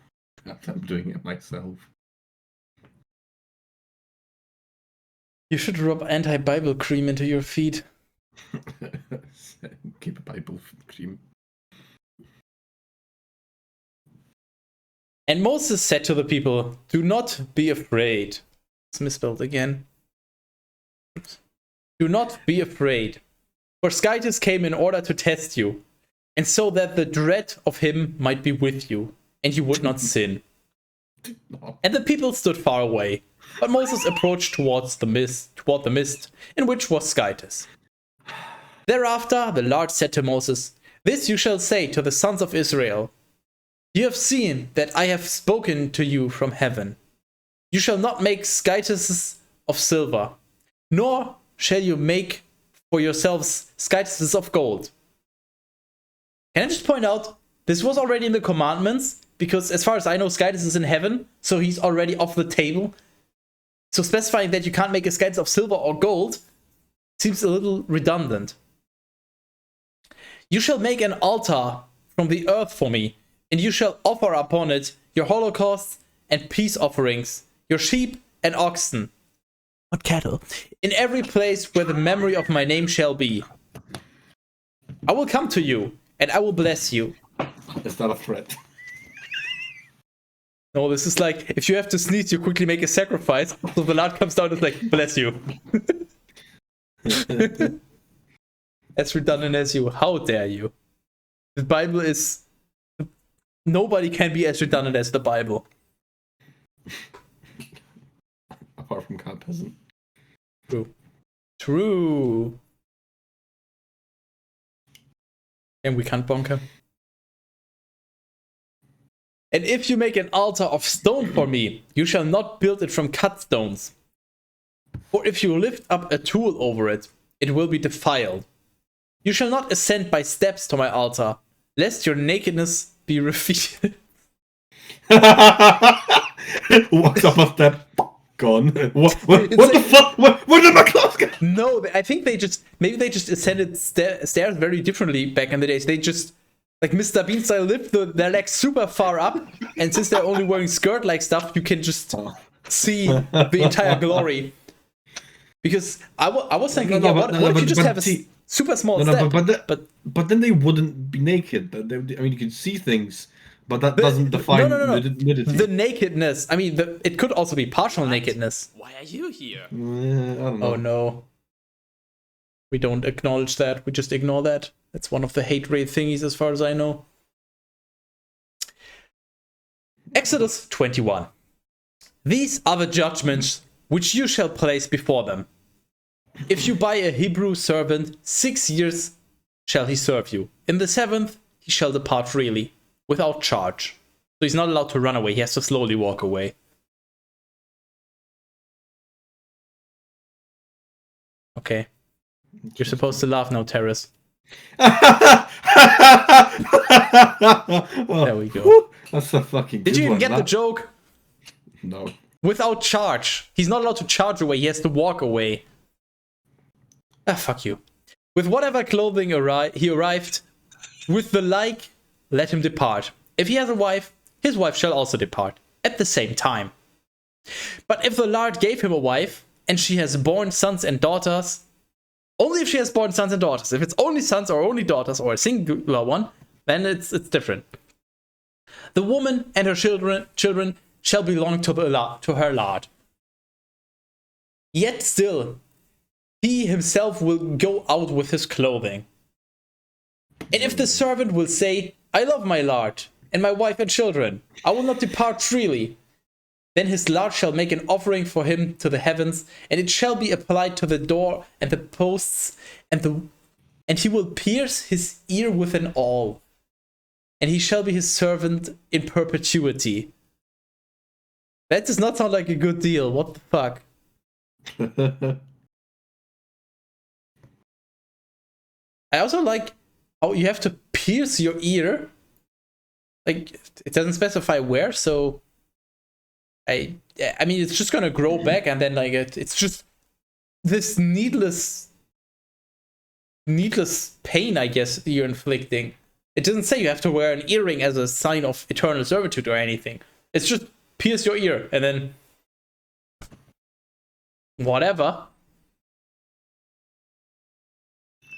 I'm doing it myself. You should rub anti-Bible cream into your feet. Keep a Bible cream. And Moses said to the people, "Do not be afraid." It's misspelled again. "Do not be afraid. For Skytis came in order to test you, and so that the dread of him might be with you, and you would not sin. No. And the people stood far away. But Moses approached toward the mist, in which was Skytis. Thereafter the Lord said to Moses, "This you shall say to the sons of Israel. You have seen that I have spoken to you from heaven. You shall not make skytises of silver, nor shall you make for yourselves skytises of gold." Can I just point out, this was already in the commandments, because as far as I know, Skytis is in heaven, so he's already off the table. So specifying that you can't make a Skytis of silver or gold seems a little redundant. "You shall make an altar from the earth for me, and you shall offer upon it your holocausts and peace offerings, your sheep and oxen, not cattle, in every place where the memory of my name shall be. I will come to you, and I will bless you." It's not a threat. No, this is like, if you have to sneeze, you quickly make a sacrifice, so the Lord comes down and is like, "Bless you." As redundant as you. How dare you? The Bible is... Nobody can be as redundant as the Bible. Apart from Cat Peasant. True. True. And we can't bonker. "And if you make an altar of stone for me, you shall not build it from cut stones. For if you lift up a tool over it, it will be defiled. You shall not ascend by steps to my altar, lest your nakedness be revealed." Walks up a step. Gone. What It's the like- fuck? Where did my clothes go? No, I think maybe they just ascended stairs very differently back in the days. They just, like Mr. Bean style, lift their legs super far up, and since they're only wearing skirt-like stuff, you can just see the entire glory. Because I was thinking, what if you just have a super small step? But then they wouldn't be naked. I mean, you can see things, but that doesn't define nudity. The nakedness. I mean, it could also be partial nakedness. Why are you here? I don't know. Oh no. We don't acknowledge that. We just ignore that. That's one of the hate rate thingies as far as I know. Exodus 21. "These are the judgments which you shall place before them. If you buy a Hebrew servant, 6 years shall he serve you. In the 7th, he shall depart freely, without charge." So he's not allowed to run away. He has to slowly walk away. Okay. You're supposed to laugh now, Teras. There we go. That's a fucking. Did good you even one, get the that. joke? No. Without charge. He's not allowed to charge away. He has to walk away. Ah, fuck you. "With whatever clothing he arrived, with the like, let him depart. If he has a wife, his wife shall also depart, at the same time. But if the Lord gave him a wife, and she has borne sons and daughters, only if she has borne sons and daughters. If it's only sons or only daughters, or a singular one, then it's different. The woman and her children shall belong to her Lord. Yet still, he himself will go out with his clothing. And if the servant will say, I love my Lord, and my wife and children, I will not depart freely, then his Lord shall make an offering for him to the heavens, and it shall be applied to the door and the posts, and he will pierce his ear with an awl, and he shall be his servant in perpetuity. That does not sound like a good deal. What the fuck? I also like how you have to pierce your ear. Like, it doesn't specify where, so I mean, it's just gonna grow back, and then like it's just this needless pain, I guess, you're inflicting. It doesn't say you have to wear an earring as a sign of eternal servitude or anything. It's just pierce your ear, and then whatever.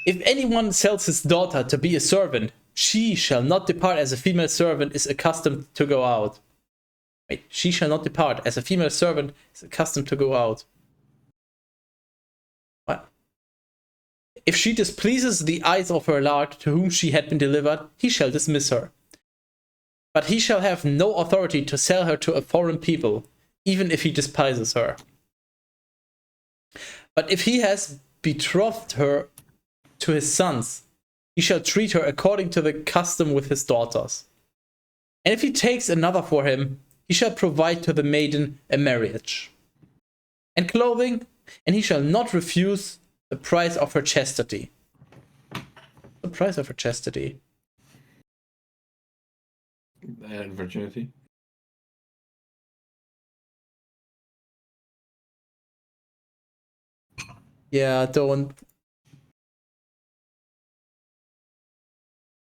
If anyone sells his daughter to be a servant, she shall not depart as a female servant is accustomed to go out. Wait, she shall not depart as a female servant is accustomed to go out. What? If she displeases the eyes of her lord to whom she had been delivered, he shall dismiss her. but he shall have no authority to sell her to a foreign people, even if he despises her. But if he has betrothed her to his sons, he shall treat her according to the custom with his daughters. And if he takes another for him, he shall provide to the maiden a marriage and clothing, and he shall not refuse the price of her chastity. The price of her chastity. Virginity. Yeah, don't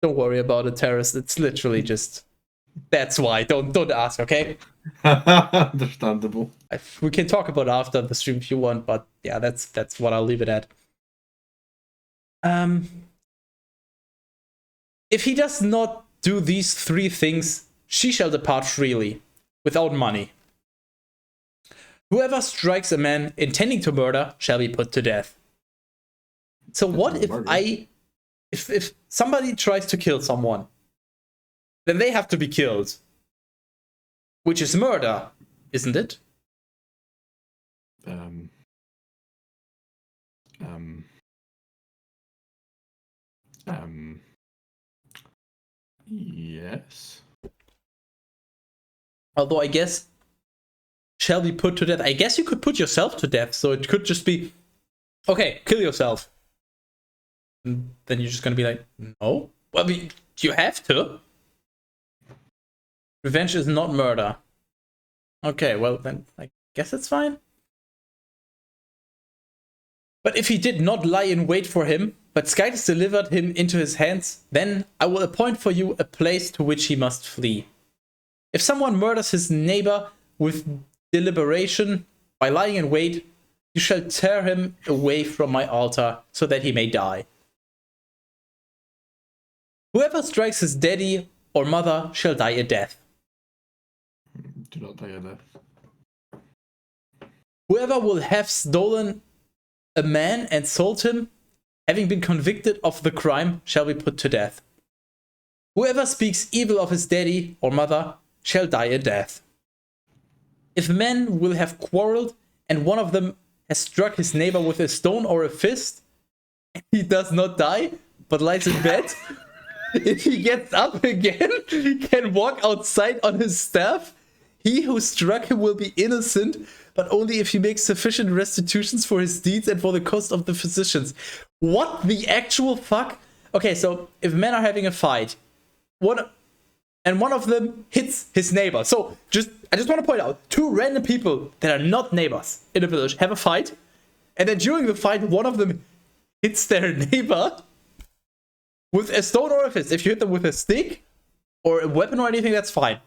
worry about it, Teras. It's literally just that's why. Don't ask, okay? Understandable. We can talk about it after the stream if you want, but yeah, that's what I'll leave it at. If he does not do these 3 things, she shall depart freely, without money. Whoever strikes a man intending to murder shall be put to death. So what if somebody tries to kill someone, then they have to be killed, which is murder, isn't it? Yes. Although I guess shall be put to death. I guess you could put yourself to death, so it could just be, okay, kill yourself. And then you're just gonna be like, no? Well, you have to. Revenge is not murder. Okay, well then, I guess it's fine. But if he did not lie in wait for him, but Skytis delivered him into his hands, then I will appoint for you a place to which he must flee. If someone murders his neighbor with deliberation by lying in wait, you shall tear him away from my altar so that he may die. Whoever strikes his daddy or mother shall die a death. Do not die a death. Whoever will have stolen a man and sold him, having been convicted of the crime, shall be put to death. Whoever speaks evil of his daddy or mother shall die a death. If men will have quarreled and one of them has struck his neighbor with a stone or a fist, and he does not die, but lies in bed, if he gets up again, can walk outside on his staff, he who struck him will be innocent, but only if he makes sufficient restitutions for his deeds and for the cost of the physicians. What the actual fuck? Okay, so if men are having a fight, one of them hits his neighbor. So I just want to point out, 2 random people that are not neighbors in a village have a fight, and then during the fight, one of them hits their neighbor with a stone or a fist. If you hit them with a stick or a weapon or anything, that's fine.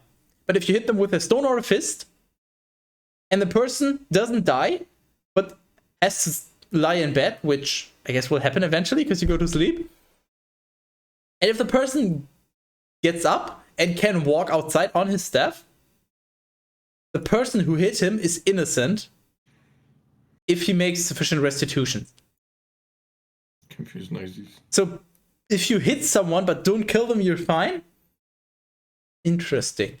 But if you hit them with a stone or a fist, and the person doesn't die, but has to lie in bed, which I guess will happen eventually because you go to sleep. And if the person gets up and can walk outside on his staff, the person who hit him is innocent if he makes sufficient restitution. Confused noises. So if you hit someone but don't kill them, you're fine? Interesting.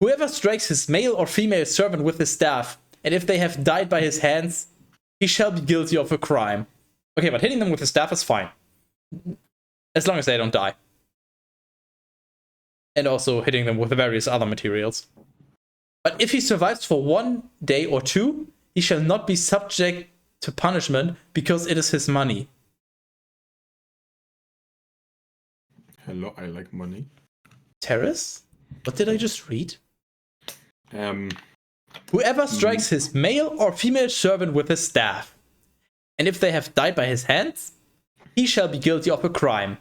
Whoever strikes his male or female servant with his staff, and if they have died by his hands, he shall be guilty of a crime. Okay, but hitting them with his staff is fine. As long as they don't die. And also hitting them with various other materials. But if he survives for 1 day or 2, he shall not be subject to punishment because it is his money. Hello, I like money. Teras? What did I just read? Um, Whoever strikes his male or female servant with his staff, and if they have died by his hands, he shall be guilty of a crime.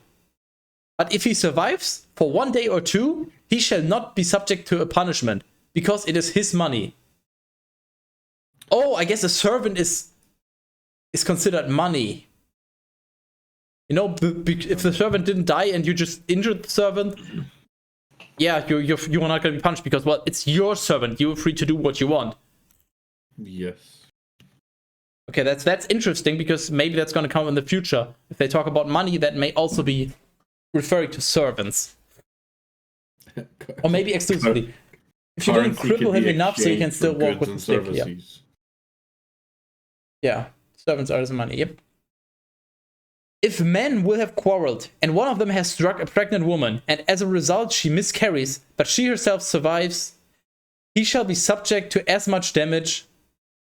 But if he survives for 1 day or 2, he shall not be subject to a punishment, because it is his money. Oh, I guess a servant is considered money. You know, if the servant didn't die and you just injured the servant, yeah, you're not going to be punished because, well, it's your servant. You're free to do what you want. Yes. Okay, that's interesting because maybe that's going to come in the future. If they talk about money, that may also be referring to servants. Or maybe exclusively. If you don't Currency cripple can him be enough so he can exchanged still for walk with goods the and stick. Yeah. services. Yeah. Servants are the money. Yep. If men will have quarreled, and one of them has struck a pregnant woman, and as a result she miscarries, but she herself survives, he shall be subject to as much damage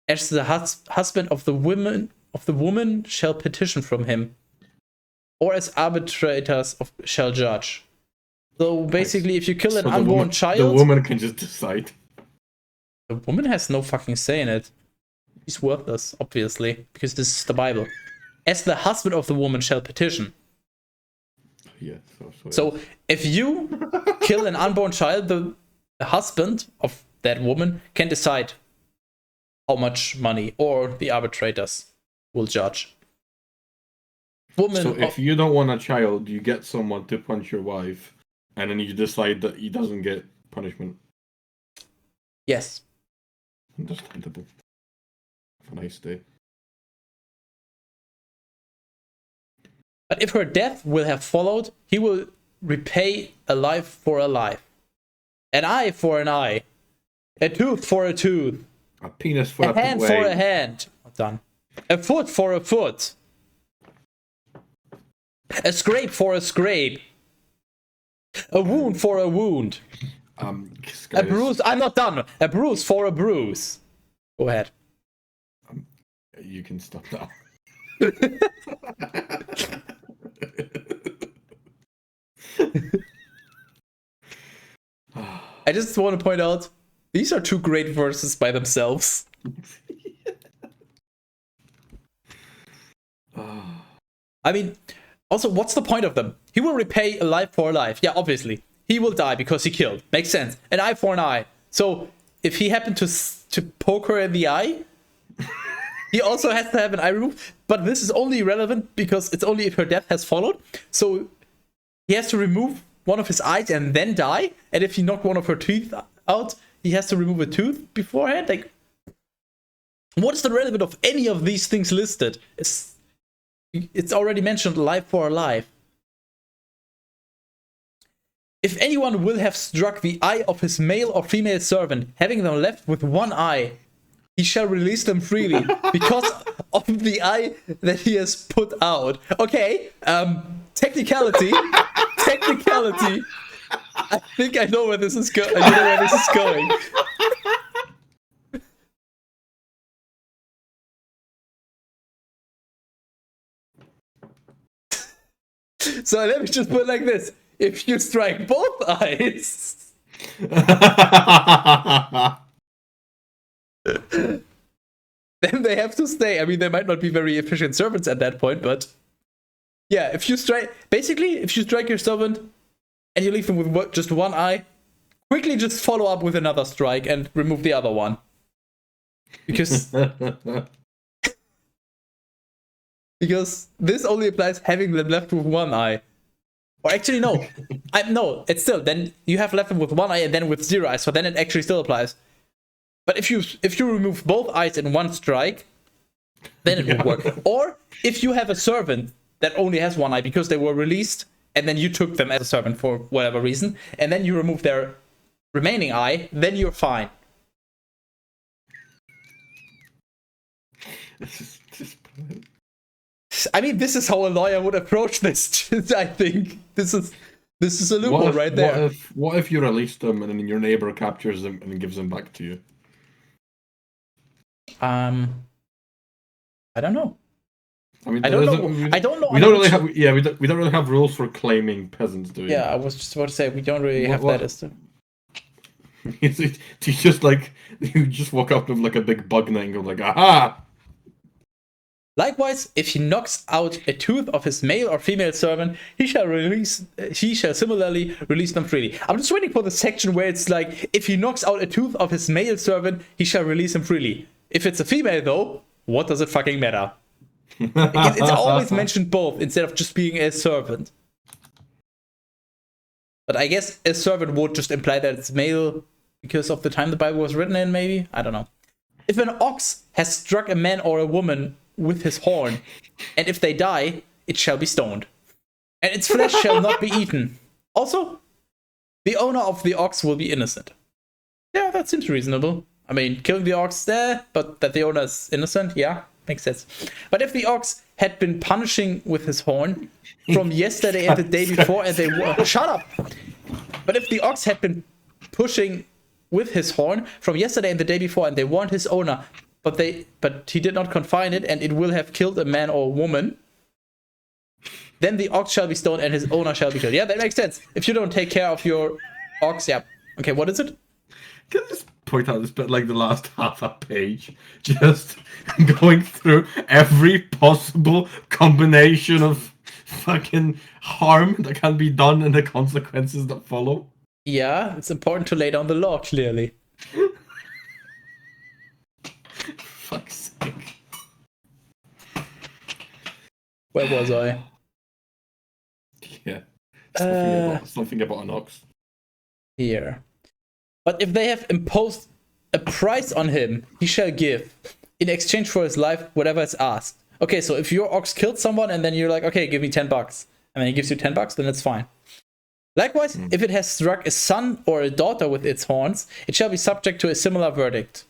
as the husband of the woman shall petition from him, or as arbitrators shall judge. So basically, if you kill an So unborn the child, woman can just decide. the woman has no fucking say in it. She's worthless, obviously, because this is the Bible. As the husband of the woman shall petition. Yeah. So if you kill an unborn child, the husband of that woman can decide how much money, or the arbitrators will judge. So if you don't want a child, you get someone to punch your wife, and then you decide that he doesn't get punishment. Yes. Understandable. Have a nice day. But if her death will have followed, he will repay a life for a life, an eye for an eye, a tooth for a tooth, A penis for a hand wait. for a hand. Done. A foot for a foot, a scrape for a scrape, a wound for a wound, a bruise. I'm not done. A bruise for a bruise. Go ahead. You can stop now. I just want to point out, these are two great verses by themselves. I mean, also, what's the point of them? He will repay a life for a life. Yeah, obviously. He will die because he killed. Makes sense. An eye for an eye. So, if he happened to poke her in the eye, he also has to have an eye removed. But this is only relevant because it's only if her death has followed. So, he has to remove one of his eyes and then die. And if he knocked one of her teeth out, he has to remove a tooth beforehand. Like, what is the relevance of any of these things listed? It's already mentioned life for a life. If anyone will have struck the eye of his male or female servant, having them left with one eye, he shall release them freely because of the eye that he has put out. Okay, technicality. I think I know where this is going. I know where this is going. So let me just put it like this. If you strike both eyes, then they have to stay. I mean, they might not be very efficient servants at that point, but yeah, if you strike your servant and you leave him with just one eye, quickly just follow up with another strike and remove the other one. Because this only applies having them left with one eye. Or actually, no. It's still, then you have left them with one eye and then with zero eyes, so then it actually still applies. But if you remove both eyes in one strike, then it would work. Or if you have a servant that only has one eye because they were released, and then you took them as a servant for whatever reason, and then you remove their remaining eye, then you're fine. I mean, this is how a lawyer would approach this. I think this is a loophole right there. What if you release them and then your neighbor captures them and gives them back to you? I don't know. I mean, I don't know. We don't really have. Yeah, we don't really have rules for claiming peasants, do we? Yeah, I was just about to say we don't really have that as to. You just walk up to him like a big bug net and go like, aha! Likewise, if he knocks out a tooth of his male or female servant, he shall similarly release them freely. I'm just waiting for the section where it's like, if he knocks out a tooth of his male servant, he shall release him freely. If it's a female though, what does it fucking matter? It's always mentioned both instead of just being a servant. But I guess a servant would just imply that it's male because of the time the Bible was written in, maybe? I don't know. If an ox has struck a man or a woman with his horn, and if they die, it shall be stoned, and its flesh shall not be eaten. Also, the owner of the ox will be innocent. Yeah, that seems reasonable. I mean, killing the ox there, but that the owner is innocent, yeah, makes sense. But if the ox had been punishing with his horn from yesterday and the day before, and they shut up. But if the ox had been pushing with his horn from yesterday and the day before, and they warned his owner, but he did not confine it, and it will have killed a man or a woman, then the ox shall be stoned and his owner shall be killed. Yeah, that makes sense. If you don't take care of your ox, yeah. Okay, what is it? Can I just point out this bit, like the last half a page, just going through every possible combination of fucking harm that can be done and the consequences that follow? Yeah, it's important to lay down the law, clearly. Fuck's sake. Where was I? Yeah. Something about an ox. Here. But if they have imposed a price on him, he shall give, in exchange for his life, whatever is asked. Okay, so if your ox killed someone and then you're like, okay, give me $10, and then he gives you $10, then it's fine. Likewise, if it has struck a son or a daughter with its horns, it shall be subject to a similar verdict.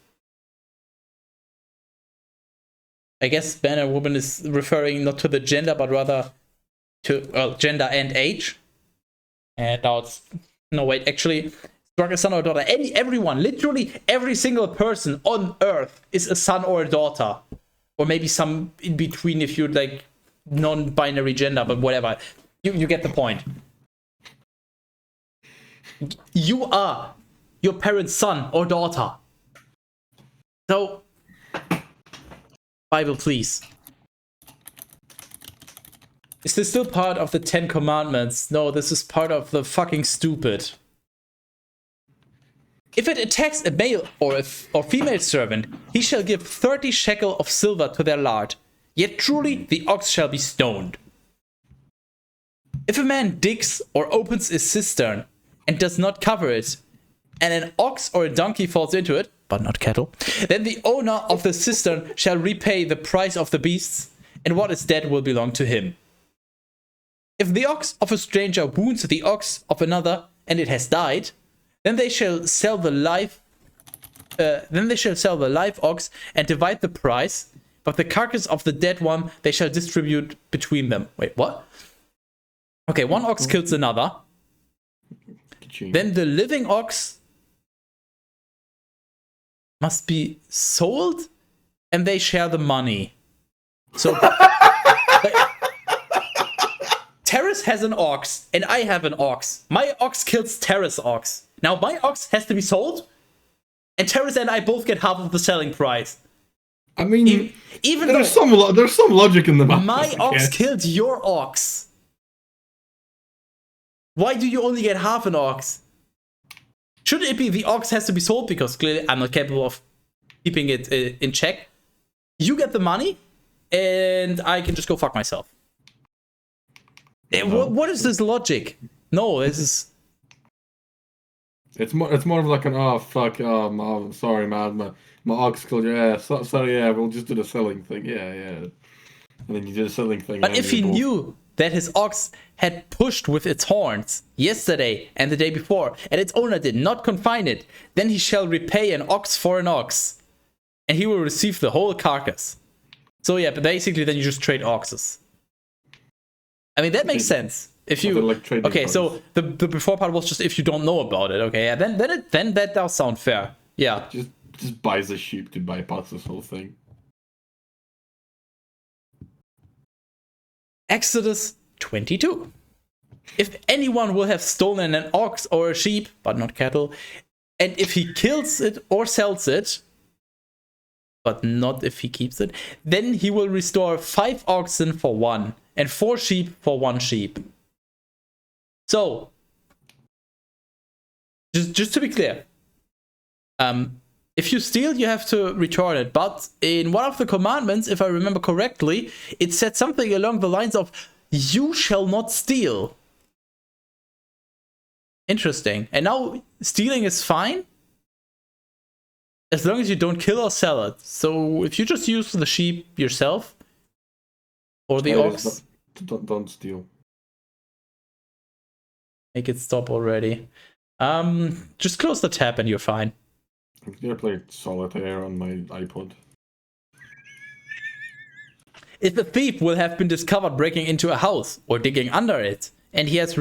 I guess man and woman is referring not to the gender, but rather to gender and age. And now it's no wait, actually, struck a son or a daughter. Everyone, literally every single person on Earth is a son or a daughter, or maybe some in between if you're like non-binary gender, but whatever. You get the point. You are your parents' son or daughter. So, Bible, please. Is this still part of the 10 Commandments? No, this is part of the fucking stupid. If it attacks a male or female servant, he shall give 30 shekel of silver to their lord. Yet truly the ox shall be stoned. If a man digs or opens a cistern and does not cover it, and an ox or a donkey falls into it, but not cattle, then the owner of the cistern shall repay the price of the beasts, and what is dead will belong to him. If the ox of a stranger wounds the ox of another, and it has died, then they shall sell the live ox and divide the price, but the carcass of the dead one they shall distribute between them. Wait, what? Okay, one ox kills another. Then the living ox must be sold, and they share the money. So, Teras has an ox, and I have an ox. My ox kills Teras' ox. Now, my ox has to be sold, and Teras and I both get half of the selling price. I mean, even there's though some logic in the math. my ox killed your ox. Why do you only get half an ox? Should it be the ox has to be sold because clearly I'm not capable of keeping it in check? You get the money, and I can just go fuck myself. No. What is this logic? No, this is. It's more of like an sorry man, my ox killed you. Yeah, sorry, yeah, we'll just do the selling thing. Yeah. And then you do the selling thing. But if he knew that his ox had pushed with its horns yesterday and the day before, and its owner did not confine it, then he shall repay an ox for an ox, and he will receive the whole carcass. So yeah, but basically then you just trade oxes. I mean, that makes sense. If you okay, so the before part was just if you don't know about it. Okay, yeah, then that does sound fair. Yeah, just buys a sheep to bypass this whole thing. Exodus 22. If anyone will have stolen an ox or a sheep, but not cattle, and if he kills it or sells it, but not if he keeps it, then he will restore 5 oxen for 1, and 4 sheep for 1 sheep. So, just to be clear, if you steal, you have to return it. But in one of the commandments, if I remember correctly, it said something along the lines of, you shall not steal. Interesting. And now stealing is fine, as long as you don't kill or sell it. So if you just use the sheep yourself, or the ox... Don't steal. Make it stop already. Just close the tab and you're fine. I'm gonna play solitaire on my iPod. If a thief will have been discovered breaking into a house or digging under it, and he has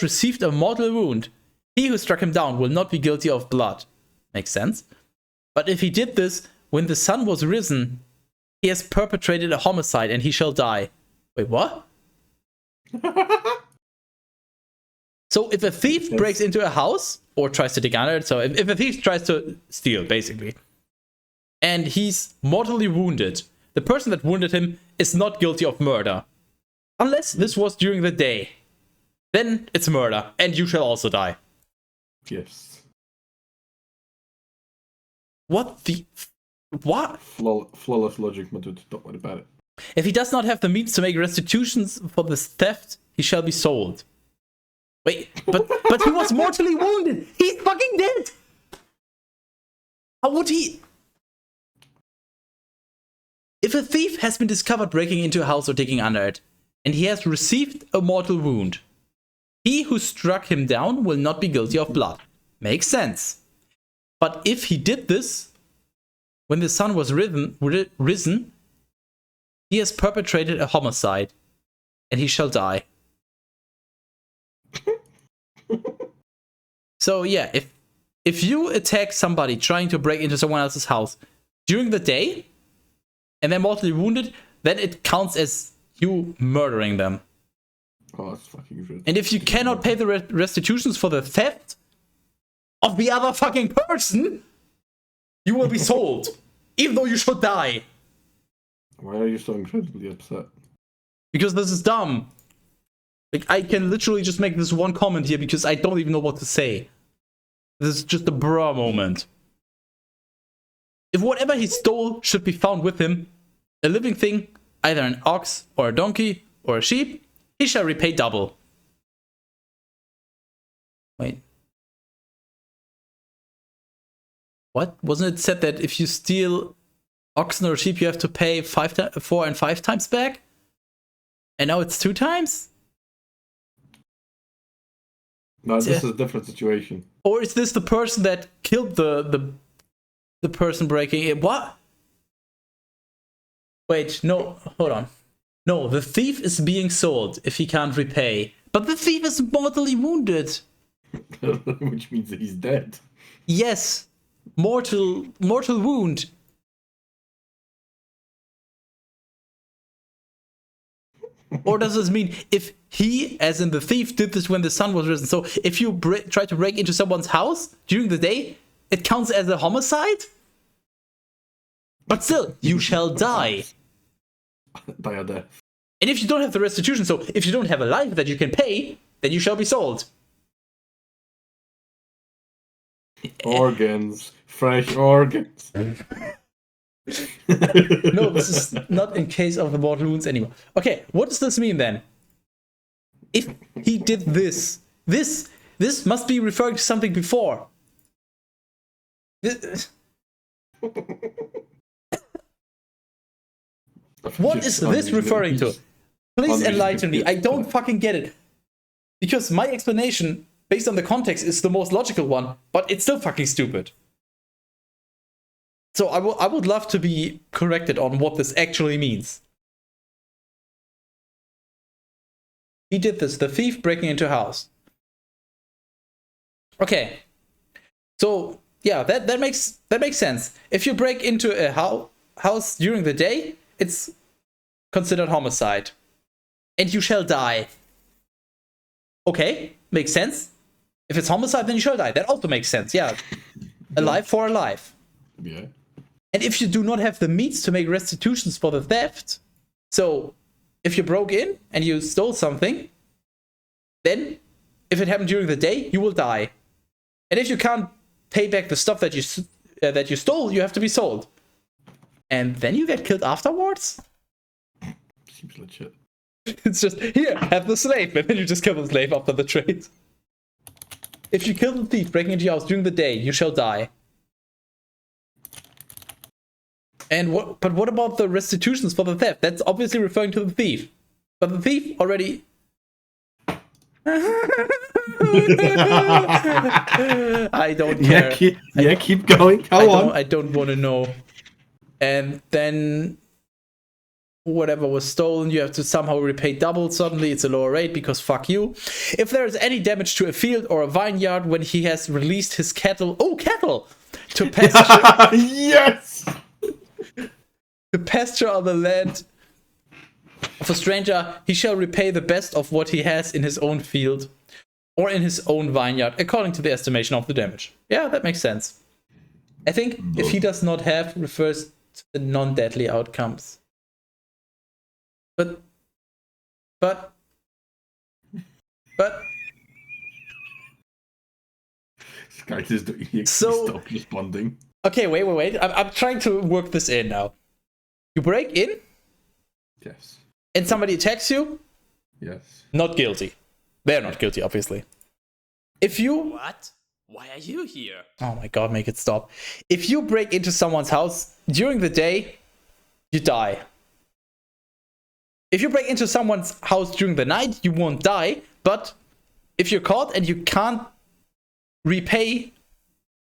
received a mortal wound, he who struck him down will not be guilty of blood. Makes sense. But if he did this when the sun was risen, he has perpetrated a homicide and he shall die. Wait, what? So if a thief breaks into a house or tries to dig under it, so if a thief tries to steal, basically, and he's mortally wounded, the person that wounded him is not guilty of murder. Unless this was during the day. Then it's murder, and you shall also die. Yes. What the... What? Flawless logic, my dude. Don't worry about it. If he does not have the means to make restitutions for this theft, he shall be sold. Wait, but he was mortally wounded. He's fucking dead. How would he... If a thief has been discovered breaking into a house or digging under it, and he has received a mortal wound, he who struck him down will not be guilty of blood. Makes sense. But if he did this when the sun was risen, he has perpetrated a homicide, and he shall die. So yeah, if you attack somebody trying to break into someone else's house during the day, and they're mortally wounded, then it counts as you murdering them. Oh, that's fucking good. And if you cannot pay the restitutions for the theft of the other fucking person, you will be sold, even though you should die. Why are you so incredibly upset? Because this is dumb. Like, I can literally just make this one comment here because I don't even know what to say. This is just a bruh moment. If whatever he stole should be found with him, a living thing, either an ox or a donkey or a sheep, he shall repay double. Wait. What? Wasn't it said that if you steal oxen or sheep, you have to pay 4 and 5 times back? And now it's 2 times? No, this is a different situation. Or is this the person that killed the person breaking it? What? Wait, no, hold on. No, the thief is being sold if he can't repay. But the thief is mortally wounded. Which means that he's dead. Yes. Mortal wound. Or does this mean if he, as in the thief, did this when the sun was risen? So if you try to break into someone's house during the day, it counts as a homicide? But still, you shall die. Die a death. And if you don't have the restitution, so if you don't have a life that you can pay, then you shall be sold. Organs. Fresh organs. No, this is not in case of the mortal wounds anymore. Okay, what does this mean then? If he did this must be referring to something before. What is this referring to? Please enlighten me. I don't fucking get it. Because my explanation, based on the context, is the most logical one, but it's still fucking stupid. So I would love to be corrected on what this actually means. He did this, the thief breaking into a house. Okay. So, yeah, that makes sense. If you break into a house during the day, it's considered homicide. And you shall die. Okay, makes sense. If it's homicide, then you shall die. That also makes sense, yeah. Alive for a life. Yeah. And if you do not have the means to make restitutions for the theft, so if you broke in and you stole something, then if it happened during the day, you will die. And if you can't pay back the stuff that you stole, you have to be sold. And then you get killed afterwards? Seems legit. It's just, here, have the slave, and then you just kill the slave after the trade. If you kill the thief breaking into your house during the day, you shall die. And but what about the restitutions for the theft? That's obviously referring to the thief. But the thief already... I don't care. Keep going. Go on. I don't want to know. And then whatever was stolen, you have to somehow repay double. Suddenly it's a lower rate because fuck you. If there is any damage to a field or a vineyard when he has released his cattle, to pasture, Yes. to pasture on the land of a stranger, he shall repay the best of what he has in his own field or in his own vineyard, according to the estimation of the damage. Yeah, that makes sense. I think if he does not have refers to the non-deadly outcomes. But Skype is doing stop responding. okay, wait. I'm trying to work this in now. You break in Yes. and somebody attacks you? Yes. Not guilty. They're not guilty, obviously. If you... What? Why are you here? Oh my god, make it stop. If you break into someone's house during the day, you die. If you break into someone's house during the night, you won't die. But if you're caught and you can't repay,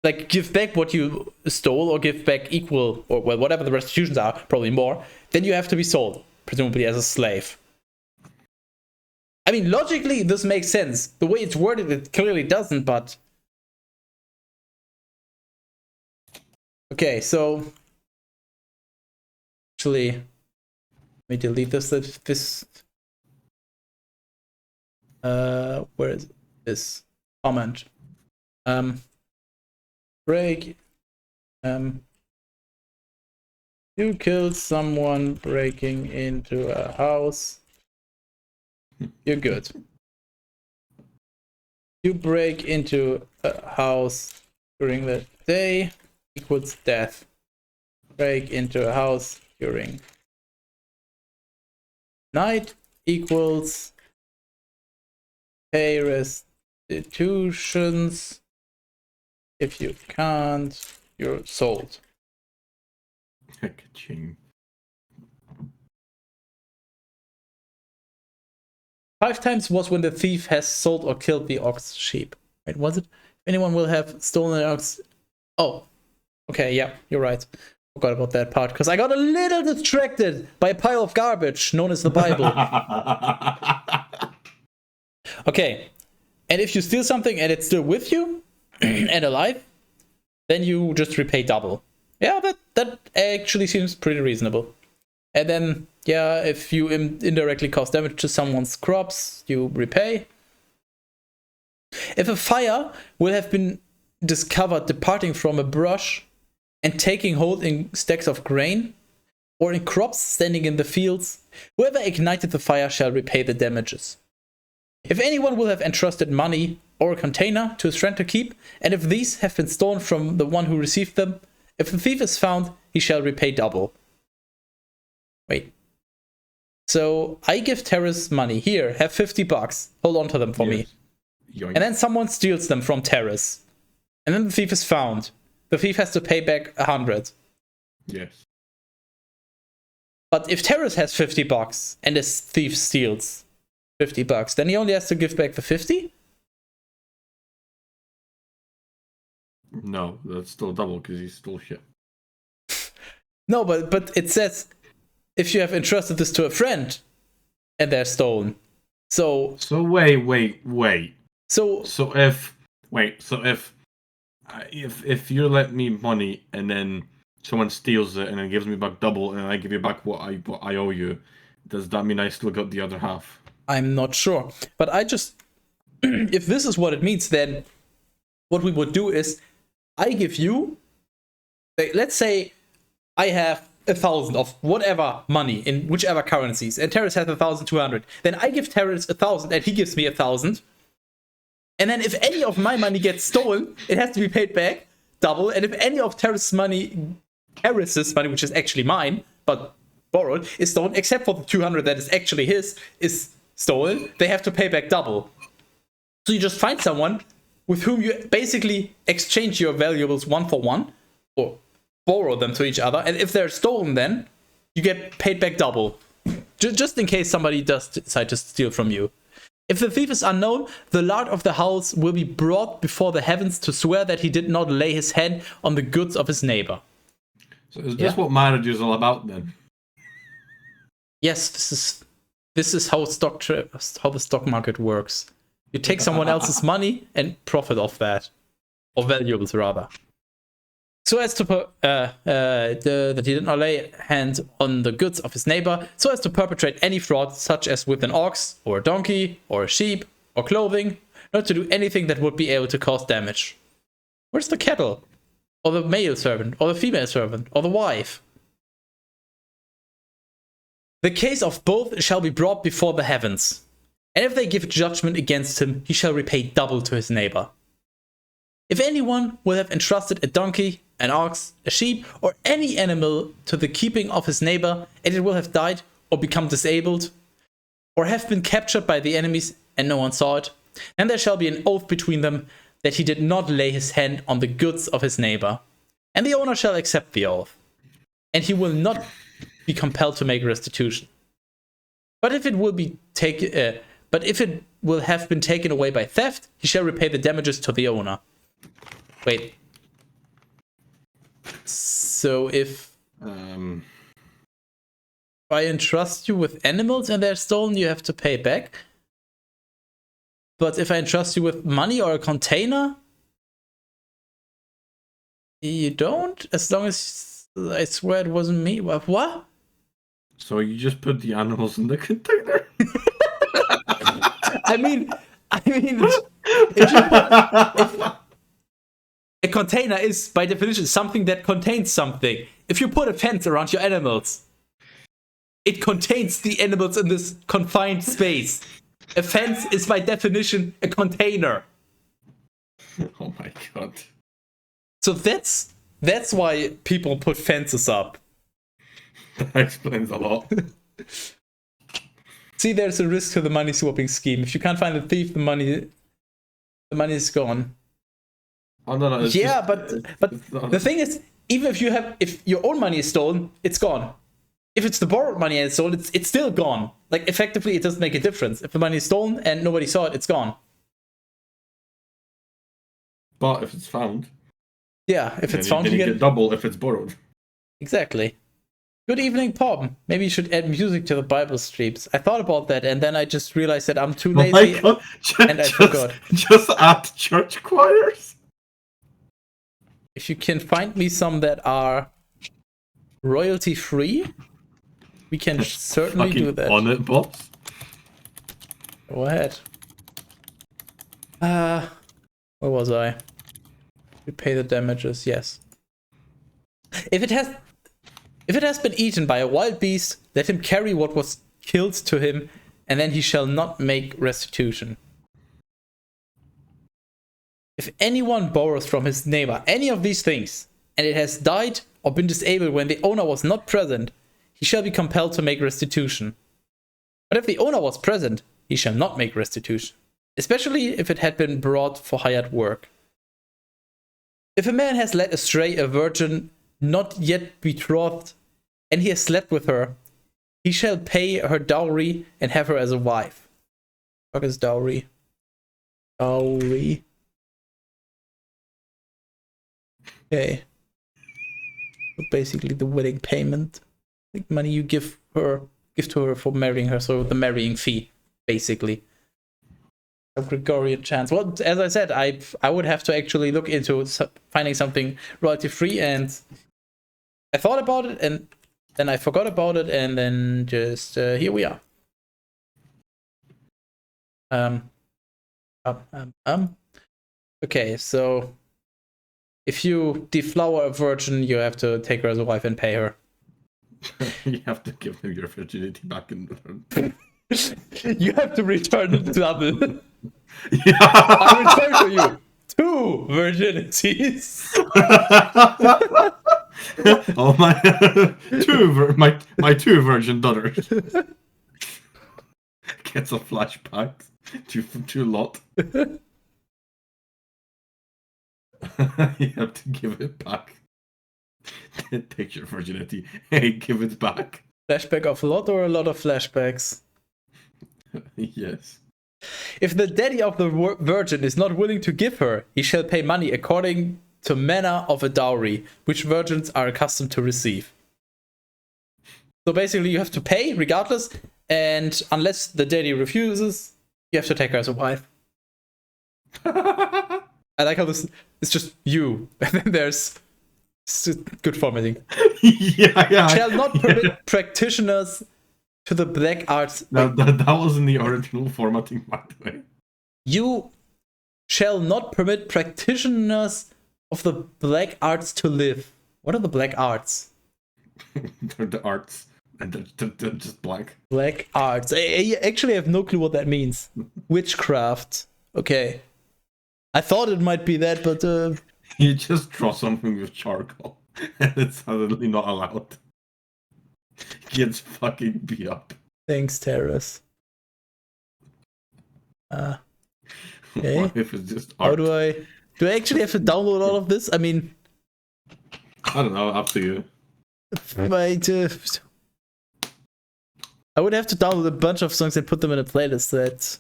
like give back what you stole or give back equal, or well, whatever the restitutions are, probably more, then you have to be sold, presumably as a slave. I mean, logically, this makes sense. The way it's worded, it clearly doesn't, but... Okay, so... Actually, let me delete this. Where is this comment? Break. You killed someone breaking into a house. You're good. You break into a house during the day equals death. Break into a house during night equals pay restitutions. If you can't, you're sold. Ka-ching. 5 times was when the thief has sold or killed the ox sheep. Wait, was it? Anyone will have stolen an ox. Oh, okay, yeah, you're right. Forgot about that part because I got a little distracted by a pile of garbage known as the Bible. Okay, and if you steal something and it's still with you and alive, then you just repay double. Yeah, that actually seems pretty reasonable. And then, yeah, if you indirectly cause damage to someone's crops, you repay. If a fire will have been discovered departing from a brush and taking hold in stacks of grain, or in crops standing in the fields, whoever ignited the fire shall repay the damages. If anyone will have entrusted money or a container to his friend to keep, and if these have been stolen from the one who received them, if the thief is found, he shall repay double. Wait. So I give Teras money. Here, have 50 bucks. Hold on to them for me. Yoink. And then someone steals them from Teras. And then the thief is found. The thief has to pay back 100. Yes. But if Teras has 50 bucks and the thief steals 50 bucks, then he only has to give back the 50? No, that's still double because he stole shit. No, but it says if you have entrusted this to a friend and they're stolen. So wait. So if you let me money and then someone steals it and then gives me back double and I give you back what I owe you, does that mean I still got the other half? I'm not sure. But I just if this is what it means, then what we would do is I give you, let's say I have 1,000 of whatever money in whichever currencies, and Teras has 1,200. Then I give Teras 1,000 and he gives me 1,000. And then if any of my money gets stolen, it has to be paid back double. And if any of Teras's money, which is actually mine, but borrowed, is stolen, except for the 200 that is actually his, is stolen, they have to pay back double. So you just find someone with whom you basically exchange your valuables one for one, or borrow them to each other. And if they're stolen, then you get paid back double. Just in case somebody does decide to steal from you. If the thief is unknown, the lord of the house will be brought before the heavens to swear that he did not lay his hand on the goods of his neighbor. So is this what marriage is all about then? Yes, this is how the stock market works. You take someone else's money and profit off that, or valuables rather. So as to that he did not lay hand on the goods of his neighbor, so as to perpetrate any fraud, such as with an ox or a donkey or a sheep or clothing, not to do anything that would be able to cause damage. Where's the cattle, or the male servant, or the female servant, or the wife? The case of both shall be brought before the heavens, and if they give judgment against him, he shall repay double to his neighbor. If anyone will have entrusted a donkey, an ox, a sheep, or any animal to the keeping of his neighbor, and it will have died or become disabled, or have been captured by the enemies and no one saw it, then there shall be an oath between them that he did not lay his hand on the goods of his neighbor, and the owner shall accept the oath, and he will not be compelled to make restitution. But if it will have been taken away by theft, he shall repay the damages to the owner. Wait. So if I entrust you with animals and they're stolen, you have to pay back. But if I entrust you with money or a container, you don't, as long as I swear it wasn't me. What? So you just put the animals in the container? I mean, if a container is, by definition, something that contains something. If you put a fence around your animals, it contains the animals in this confined space. A fence is, by definition, a container. Oh my god. So that's why people put fences up. That explains a lot. See, there's a risk to the money swapping scheme. If you can't find the thief, the money is gone. Oh, no, yeah, but the thing is, even if your own money is stolen, it's gone. If it's the borrowed money and it's stolen, it's still gone. Like, effectively, it doesn't make a difference. If the money is stolen and nobody saw it, it's gone. But if it's found, yeah, if it's found, you get double if it's borrowed. Exactly. Good evening, Pom. Maybe you should add music to the Bible streams. I thought about that, and then I just realized that I'm too lazy, and I forgot. Just add church choirs. If you can find me some that are royalty free, we can certainly do that. On it, boss. Go ahead. Where was I? We pay the damages, yes. If it has been eaten by a wild beast, let him carry what was killed to him, and then he shall not make restitution. If anyone borrows from his neighbor any of these things, and it has died or been disabled when the owner was not present, he shall be compelled to make restitution. But if the owner was present, he shall not make restitution, especially if it had been brought for hired work. If a man has led astray a virgin not yet betrothed, and he has slept with her, he shall pay her dowry and have her as a wife. What is dowry? Dowry. Okay. So basically the wedding payment. Like money you give to her for marrying her, so the marrying fee, basically. A Gregorian chants. Well, as I said, I would have to actually look into finding something royalty free, and I thought about it, and then I forgot about it, and then just here we are. Okay, so if you deflower a virgin, you have to take her as a wife and pay her. You have to give her your virginity back in return. You have to return it double. Yeah. I return to you 2 virginities. Oh my 2 virgin daughters. Gets a flashback to lot. You have to give it back. Take your virginity. Hey, give it back. Flashback of a lot or a lot of flashbacks? Yes. If the daddy of the virgin is not willing to give her, he shall pay money according to manner of a dowry, which virgins are accustomed to receive. So basically, you have to pay regardless, and unless the daddy refuses, you have to take her as a wife. I like how this is just you, and then there's good formatting. yeah. Shall not permit practitioners to the black arts. That was in the original formatting, by the way. You shall not permit practitioners of the black arts to live. What are the black arts? They're the arts, and they're just black. Black arts. I actually have no clue what that means. Witchcraft. Okay. I thought it might be that, but You just draw something with charcoal, and it's suddenly not allowed. Gets fucking beat up. thanks, Teras. Okay. What if it's just art? How do I actually have to download all of this? I mean, I don't know, up to you. I would have to download a bunch of songs and put them in a playlist. That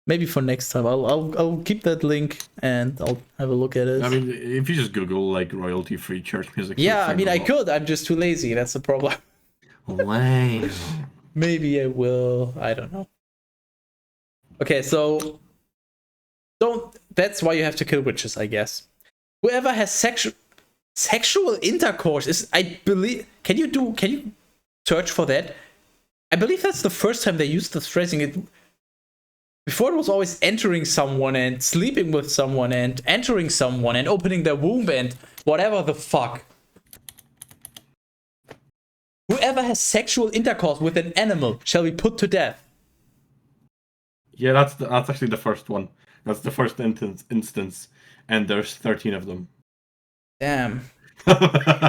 maybe for next time. I'll keep that link and I'll have a look at it. I mean, if you just Google like royalty-free church music. Yeah, I mean, I could. I'm just too lazy. That's the problem. Wow. Maybe I will. I don't know. Okay, so that's why you have to kill witches, I guess. Whoever has sexual intercourse is, I believe. Can you search for that? I believe that's the first time they used this phrasing. It before it was always entering someone and sleeping with someone and entering someone and opening their womb and whatever the fuck. Whoever has sexual intercourse with an animal shall be put to death. Yeah, that's actually the first one. That's the first instance, and there's 13 of them. Damn.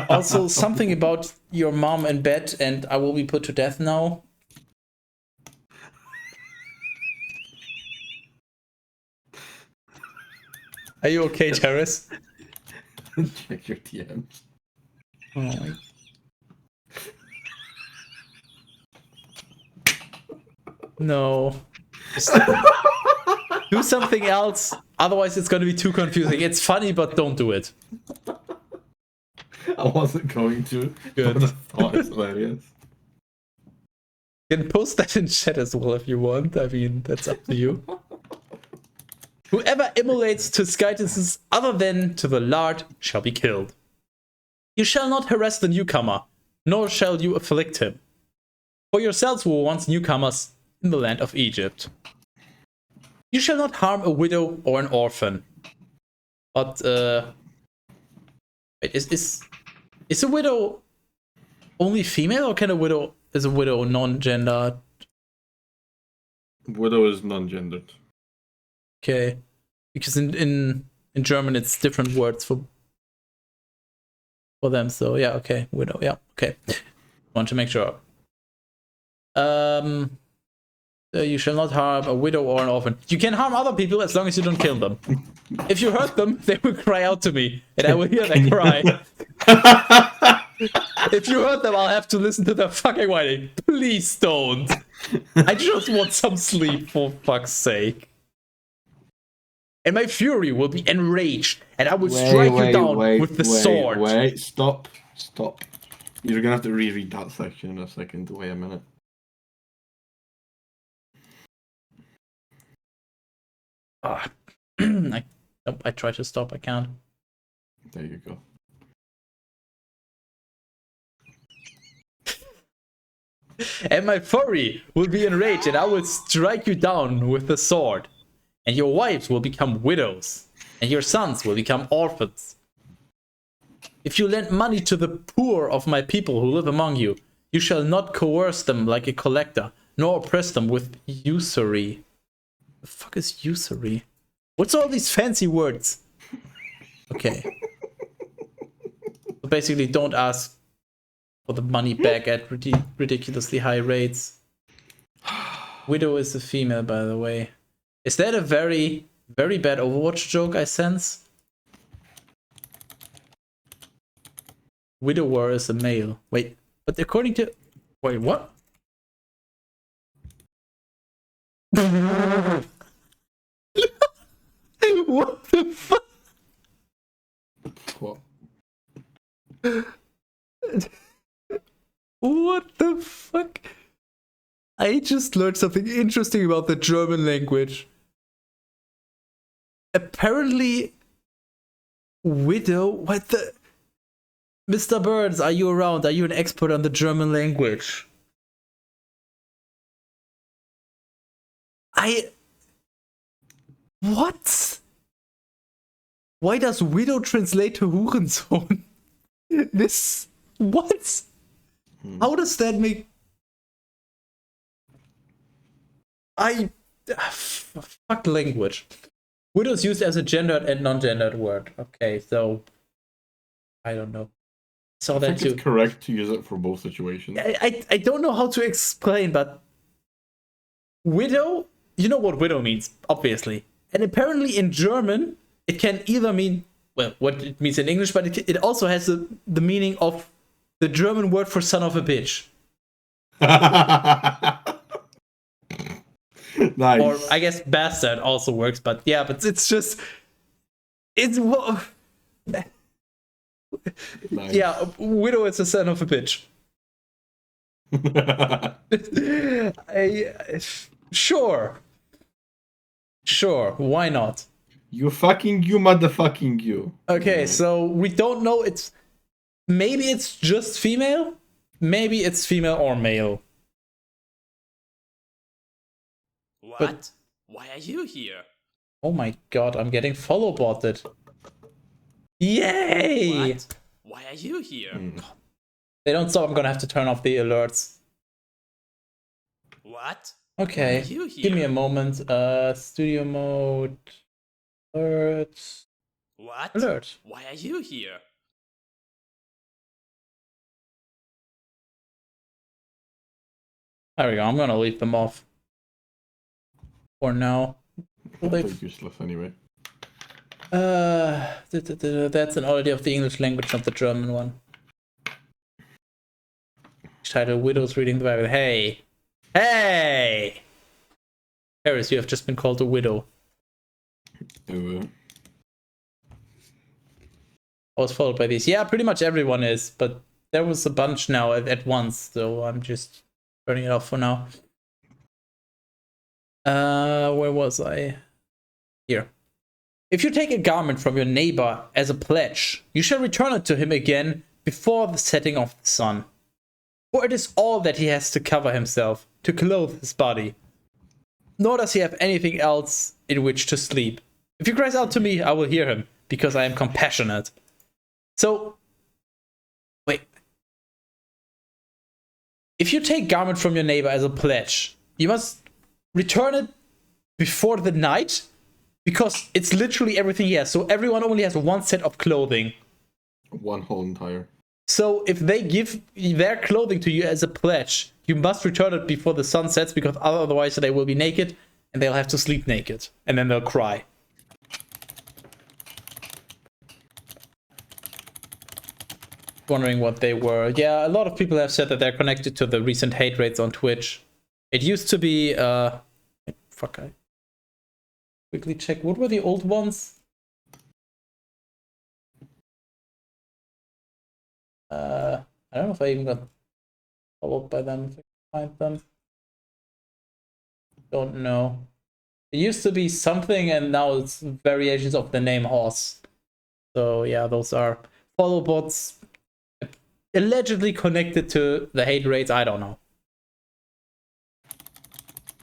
Also, something about your mom in bed and I will be put to death now. Are you okay, Teras? Check your DMs. Oh my. No. Just do something else. Otherwise, it's going to be too confusing. It's funny, but don't do it. I wasn't going to. Good. But I thought it's hilarious. You can post that in chat as well if you want. I mean, that's up to you. Whoever immolates to skytises other than to the lard shall be killed. You shall not harass the newcomer, nor shall you afflict him. For yourselves who were once newcomers in the land of Egypt. You shall not harm a widow or an orphan. But, wait, is a widow only female, or is a widow non-gendered? Widow is non-gendered. Okay, because in German it's different words for them. So yeah, okay, widow. Yeah, okay. Want to make sure. You shall not harm a widow or an orphan. You can harm other people as long as you don't kill them. If you hurt them, they will cry out to me, and I will hear them cry. If you hurt them, I'll have to listen to their fucking whining. Please don't. I just want some sleep, for fuck's sake. And my fury will be enraged, and I will strike you down with the sword. Wait, stop. You're gonna have to reread that section in a second. Wait a minute. I try to stop, I can't. There you go. And my fury will be enraged, and I will strike you down with the sword. And your wives will become widows, and your sons will become orphans. If you lend money to the poor of my people who live among you, you shall not coerce them like a collector, nor oppress them with usury. The fuck is usury? What's all these fancy words? Okay. So basically, don't ask for the money back at ridiculously high rates. Widow is a female, by the way. Is that a very, very bad Overwatch joke I sense? Widower is a male. Wait, but according to... Wait, what? What the fuck? What? What the fuck? I just learned something interesting about the German language. Apparently, widow. What the? Mr. Burns, are you around? Are you an expert on the German language? What? Why does widow translate to Hurensohn? This. What? How does that make. Fuck language. Widow is used as a gendered and non-gendered word. Okay, so. I don't know. Saw I that think too. it's correct to use it for both situations. I don't know how to explain, but widow, you know what widow means, obviously. And apparently in German, it can either mean, well, what it means in English, but it also has the meaning of the German word for son of a bitch. Nice. Or I guess bastard also works, but yeah, but it's just, it's, Nice. yeah, widow is a son of a bitch. Sure, why not? You fucking you, motherfucking you. Okay, Alright. so we don't know. Maybe it's just female, maybe it's female or male. What? Why are you here? Oh my god, I'm getting follow botted. Yay! What? Why are you here? They don't stop. I'm gonna have to turn off the alerts. What? Okay, Why are you give me a here? moment. Studio mode. Alerts. What? Alert. Why are you here? There we go. I'm gonna leave them off for now. Will they They're useless anyway. That's an oddity of the English language, not the German one. Title: Widows reading the Bible. Hey! Teras, you have just been called a widow. Uh, I was followed by these. Yeah, pretty much everyone is, but there was a bunch now at once, so I'm just turning it off for now. Where was I? Here. If you take a garment from your neighbor as a pledge, you shall return it to him again before the setting of the sun. For it is all that he has to cover himself, to clothe his body. Nor does he have anything else in which to sleep. If he cries out to me, I will hear him, because I am compassionate. So, wait. If you take garment from your neighbor as a pledge, you must return it before the night, because it's literally everything he has. So everyone only has one set of clothing. one whole entire. So if they give their clothing to you as a pledge, you must return it before the sun sets, because otherwise they will be naked and they'll have to sleep naked. And then they'll cry. Wondering what they were. Yeah, a lot of people have said that they're connected to the recent hate rates on Twitch. It used to be, fuck, I quickly check. What were the old ones? I don't know if I even got followed by them, if I can find them. Don't know. It used to be something, and now it's variations of the name Horse. So yeah, those are follow bots allegedly connected to the hate rates. I don't know.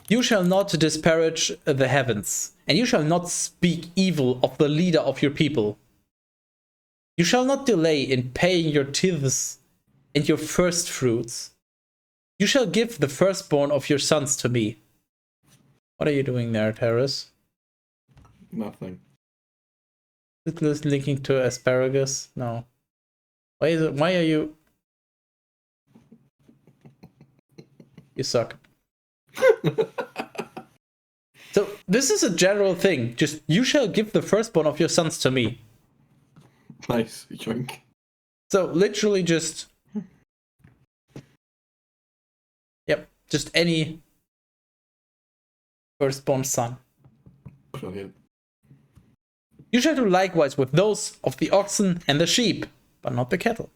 You shall not disparage the heavens, and you shall not speak evil of the leader of your people. You shall not delay in paying your tithes and your first fruits. You shall give the firstborn of your sons to me. What are you doing there, Teras? Nothing. Is this linking to asparagus? No. Why is it? Why are you? You suck. So this is a general thing. Just you shall give the firstborn of your sons to me. Nice. Yoink. So literally just. Yep. Just any firstborn son. Brilliant. You shall do likewise with those of the oxen and the sheep, but not the cattle.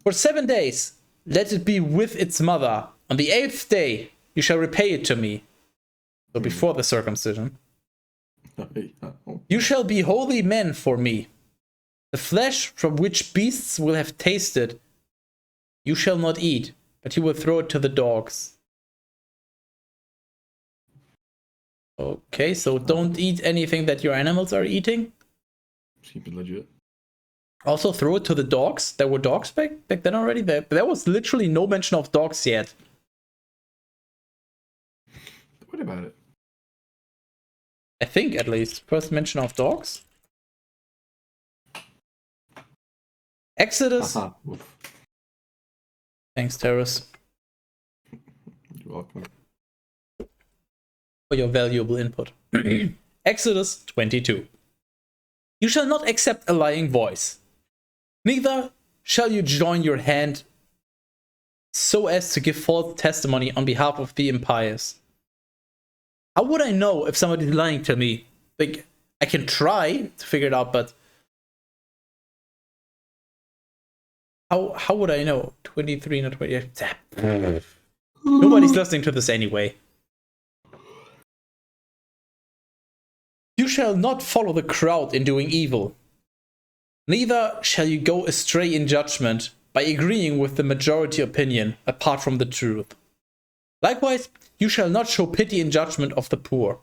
For 7 days, let it be with its mother. On the 8th day, you shall repay it to me. So before the circumcision. You shall be holy men for me. The flesh from which beasts will have tasted, you shall not eat, but you will throw it to the dogs. Okay, so don't eat anything that your animals are eating. Seems legit. Also throw it to the dogs. There were dogs back then already. There was literally no mention of dogs yet. What about it? I think, at least. First mention of dogs. Exodus. Oof. Thanks, Teras, You're welcome. for your valuable input. Exodus 22. You shall not accept a lying voice. Neither shall you join your hand so as to give false testimony on behalf of the impious. How would I know if somebody's lying to me? Like, I can try to figure it out, but how would I know? 23, not 28. Nobody's listening to this anyway. You shall not follow the crowd in doing evil. Neither shall you go astray in judgment by agreeing with the majority opinion apart from the truth. Likewise, you shall not show pity in judgment of the poor.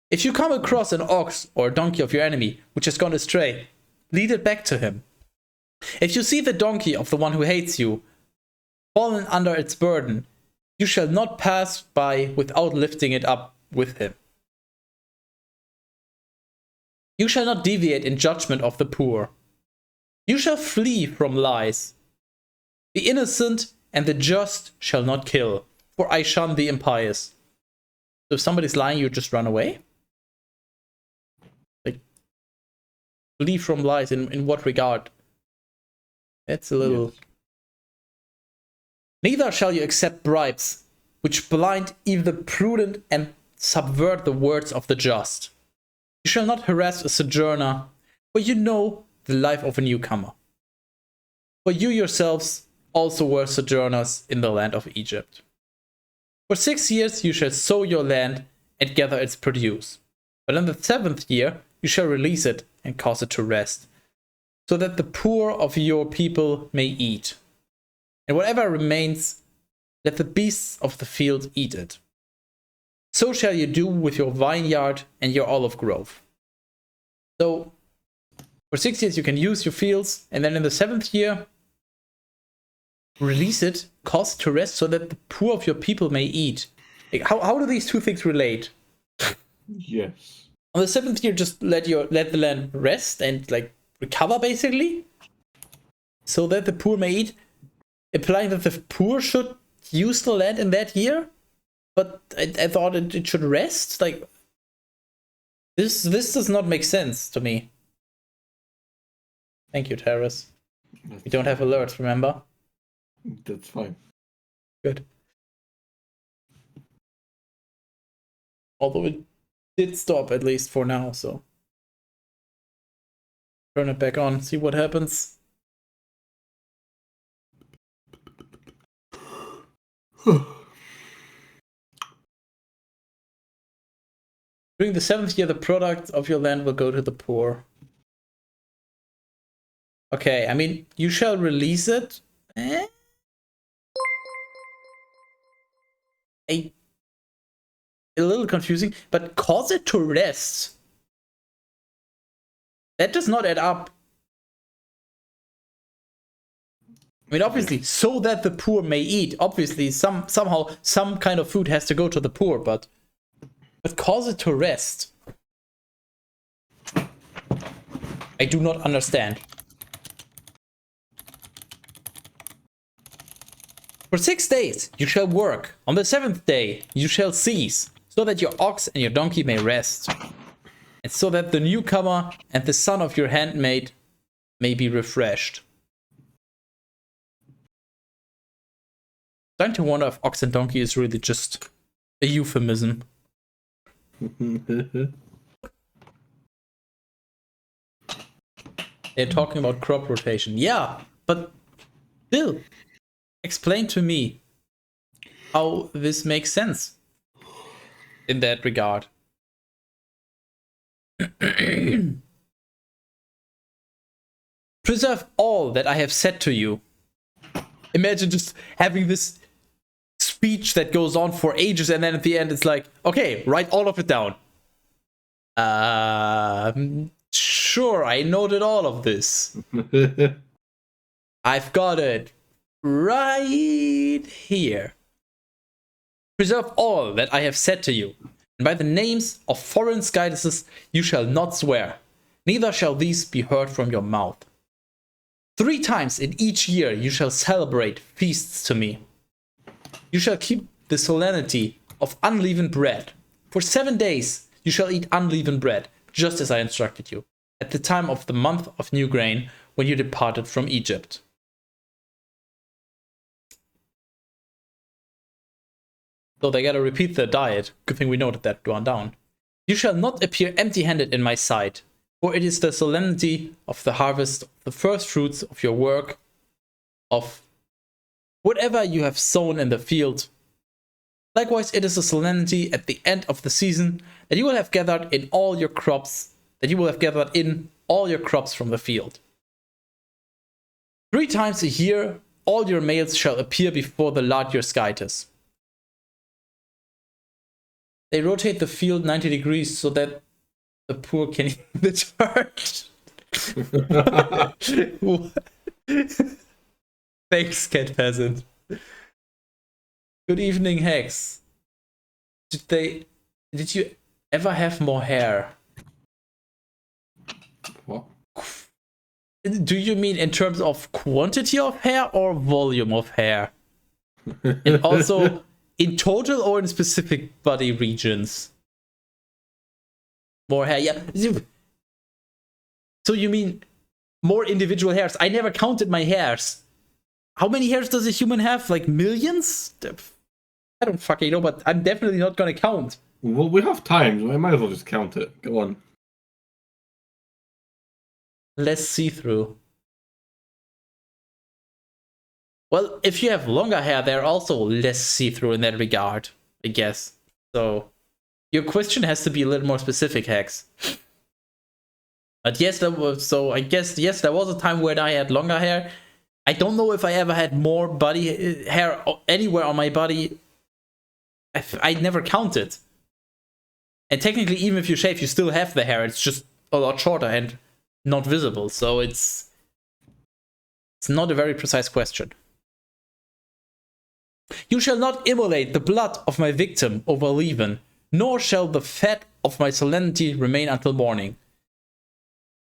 If you come across an ox or a donkey of your enemy which has gone astray, lead it back to him. If you see the donkey of the one who hates you fallen under its burden, you shall not pass by without lifting it up with him. You shall not deviate in judgment of the poor. You shall flee from lies. The innocent and the just shall not kill, for I shun the impious. So if somebody's lying, you just run away? Like, flee from lies in what regard? That's a little... Yes. Neither shall you accept bribes, which blind even the prudent and subvert the words of the just. You shall not harass a sojourner, for you know the life of a newcomer. For you yourselves also were sojourners in the land of Egypt. For 6 years you shall sow your land and gather its produce. But in the 7th year you shall release it and cause it to rest, so that the poor of your people may eat. And whatever remains, let the beasts of the field eat it. So shall you do with your vineyard and your olive grove. So, for 6 years you can use your fields, and then in the 7th year, release it, cause it to rest, so that the poor of your people may eat. Like, how do these two things relate? Yes. On the 7th year, just let the land rest and like recover, basically, so that the poor may eat, implying that the poor should use the land in that year. But I thought it should rest. Like, this does not make sense to me. Thank you, Teras. We don't have alerts, remember? That's fine. Good. Although it did stop, at least for now, so. Turn it back on, see what happens. During the 7th year, the product of your land will go to the poor. Okay, I mean, you shall release it. A little confusing, but cause it to rest. That does not add up. I mean, obviously, so that the poor may eat. Obviously, somehow some kind of food has to go to the poor, but cause it to rest. I do not understand. For 6 days you shall work. On the 7th day you shall cease, so that your ox and your donkey may rest, and so that the newcomer and the son of your handmaid may be refreshed. Starting to wonder if ox and donkey is really just a euphemism. They're talking about crop rotation. Yeah, but still, explain to me how this makes sense in that regard. Preserve all that I have said to you. Imagine just having this speech that goes on for ages, and then at the end it's like, okay, write all of it down. Sure, I noted all of this. I've got it right here. Preserve all that I have said to you, and by the names of foreign goddesses you shall not swear, neither shall these be heard from your mouth. 3 times in each year you shall celebrate feasts to me. You shall keep the solemnity of unleavened bread. For 7 days you shall eat unleavened bread, just as I instructed you, at the time of the month of new grain, when you departed from Egypt. So they gotta repeat their diet. Good thing we noted that one down. You shall not appear empty-handed in my sight, for it is the solemnity of the harvest, the first fruits of your work, of whatever you have sown in the field. Likewise, it is a solemnity at the end of the season that you will have gathered in all your crops, from the field. 3 times a year, all your males shall appear before the Lord your Skytus. They rotate the field 90 degrees so that the poor can eat the dirt. Thanks, Cat Peasant. Good evening, Hex. Did you ever have more hair? What? Do you mean in terms of quantity of hair or volume of hair? And also in total or in specific body regions? More hair, yeah. So you mean more individual hairs? I never counted my hairs. How many hairs does a human have? Like millions? I don't fucking know, but I'm definitely not gonna count. Well, we have time, so I might as well just count it. Go on. Less see-through. Well, if you have longer hair, they're also less see-through in that regard, I guess. So, your question has to be a little more specific, Hex. But yes, there was a time when I had longer hair. I don't know if I ever had more body hair anywhere on my body. I never counted. And technically, even if you shave, you still have the hair. It's just a lot shorter and not visible. So it's not a very precise question. You shall not immolate the blood of my victim over leaven, nor shall the fat of my solemnity remain until morning.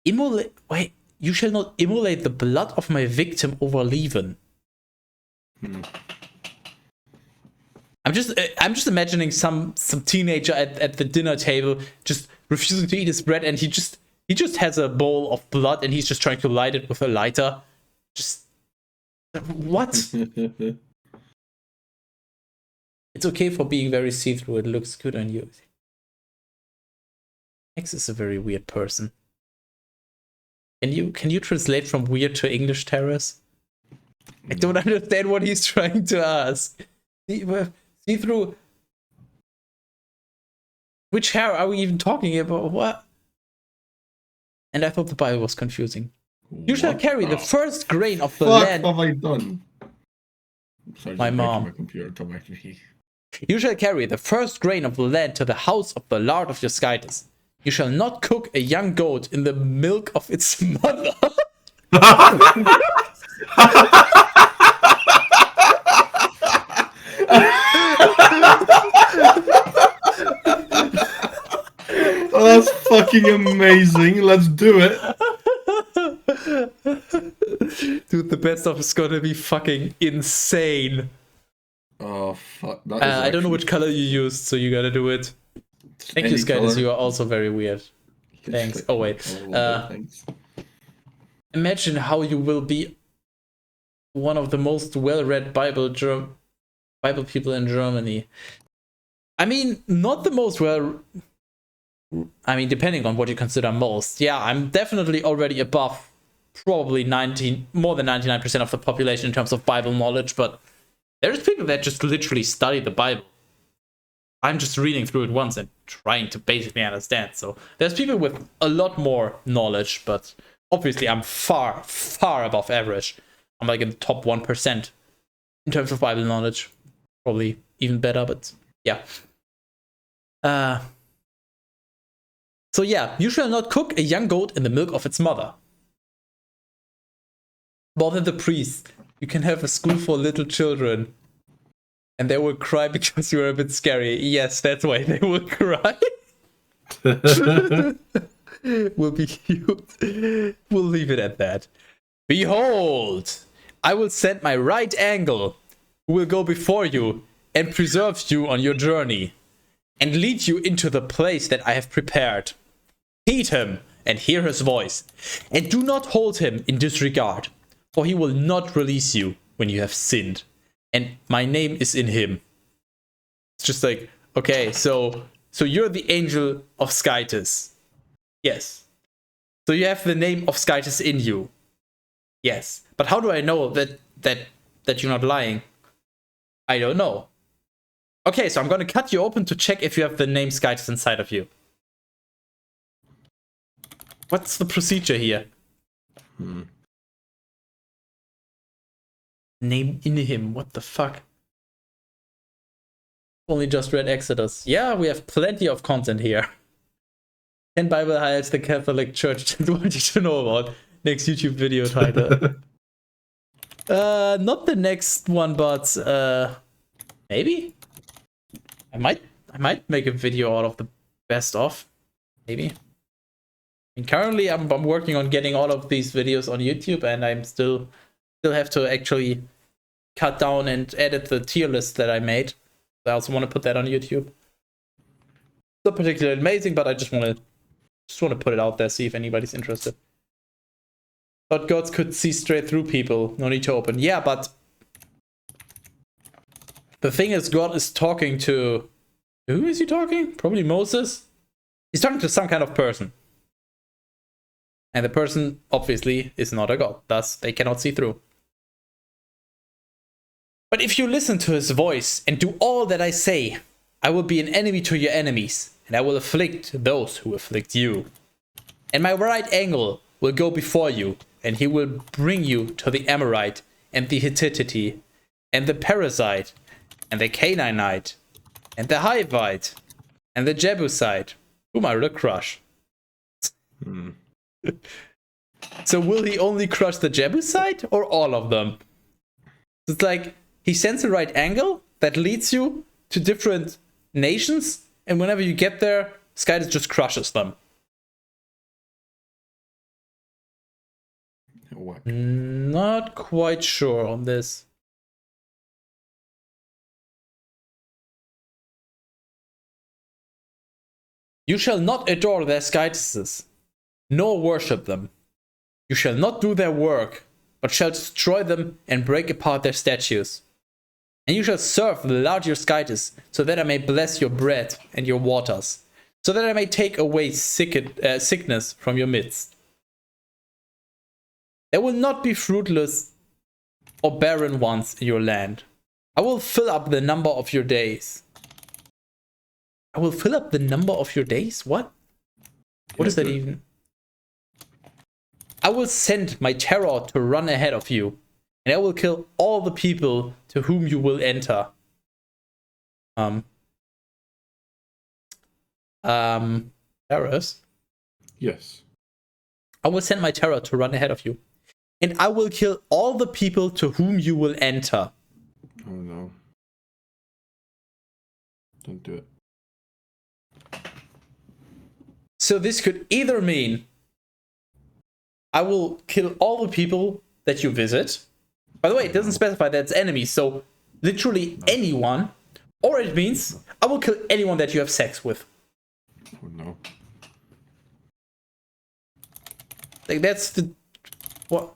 Wait, you shall not immolate the blood of my victim over leaven. I'm just imagining some teenager at the dinner table just refusing to eat his bread, and he just has a bowl of blood and he's just trying to light it with a lighter. Just what? It's okay for being very see-through. It looks good on you. X is a very weird person. Can you translate from weird to English, Teras? I don't understand what he's trying to ask. See-through. Which hair are we even talking about? What? And I thought the Bible was confusing. You shall carry the first grain of the land. What have I done? Sorry, my mom. My computer come back to me. You shall carry the first grain of the land to the house of the Lord of your Skytus. You shall not cook a young goat in the milk of its mother. Oh, that's fucking amazing. Let's do it. Dude, the best of is gonna be fucking insane. Oh, fuck. I don't know which color you used, so you gotta do it. Thank you, Skydus. You are also very weird. Thanks. Oh, wait. Thanks. Imagine how you will be one of the most well-read Bible people in Germany. I mean, not the most well... I mean, depending on what you consider most. Yeah, I'm definitely already above probably more than 99% of the population in terms of Bible knowledge, but there's people that just literally study the Bible. I'm just reading through it once and trying to basically understand. So there's people with a lot more knowledge, but obviously I'm far, far above average. I'm like in the top 1% in terms of Bible knowledge. Probably even better, but yeah. So yeah, you shall not cook a young goat in the milk of its mother. More than the priest, you can have a school for little children. And they will cry because you are a bit scary. Yes, that's why they will cry. Will be cute. We'll leave it at that. Behold, I will send my right angle, who will go before you and preserve you on your journey, and lead you into the place that I have prepared. Heed him and hear his voice, and do not hold him in disregard, for he will not release you when you have sinned, and my name is in him. It's just like, okay, so you're the angel of Skytis. Yes. So you have the name of Skytis in you. Yes. But how do I know that you're not lying? I don't know. Okay, so I'm gonna cut you open to check if you have the name Skytis inside of you. What's the procedure here? Name in him. What the fuck? Only just read Exodus. Yeah, we have plenty of content here. 10 Bible highlights the Catholic Church that want you to know about. Next YouTube video title. Not the next one, but maybe? I might make a video out of the best of. Maybe. And currently I'm working on getting all of these videos on YouTube, and I'm still have to actually cut down and edit the tier list that I made. I also want to put that on YouTube. Not particularly amazing, but I just want to put it out there, see if anybody's interested. But gods could see straight through people. No need to open. Yeah, but the thing is, God is talking to... Who is he talking? Probably Moses. He's talking to some kind of person. And the person, obviously, is not a god. Thus, they cannot see through. But if you listen to his voice and do all that I say, I will be an enemy to your enemies, and I will afflict those who afflict you. And my right angle will go before you, and he will bring you to the Amorite, and the Hittite, and the Perizzite, and the Canaanite, and the Hivite, and the Jebusite, whom I will crush. So will he only crush the Jebusite, or all of them? It's like, he sends a right angle that leads you to different nations, and whenever you get there, Skytis just crushes them. What? Not quite sure on this. You shall not adore their Skytises, nor worship them. You shall not do their work, but shall destroy them and break apart their statues. And you shall serve the Lord your Skytis, so that I may bless your bread and your waters, so that I may take away sickness from your midst. There will not be fruitless or barren ones in your land. I will fill up the number of your days. I will fill up the number of your days? What? What is that even? I will send my terror to run ahead of you, and I will kill all the people to whom you will enter. Teras? Yes. I will send my terror to run ahead of you, and I will kill all the people to whom you will enter. Oh no. Don't do it. So this could either mean I will kill all the people that you visit. By the way, it doesn't specify that it's enemies, so literally anyone. Or it means I will kill anyone that you have sex with. Oh no. Like, that's the... What?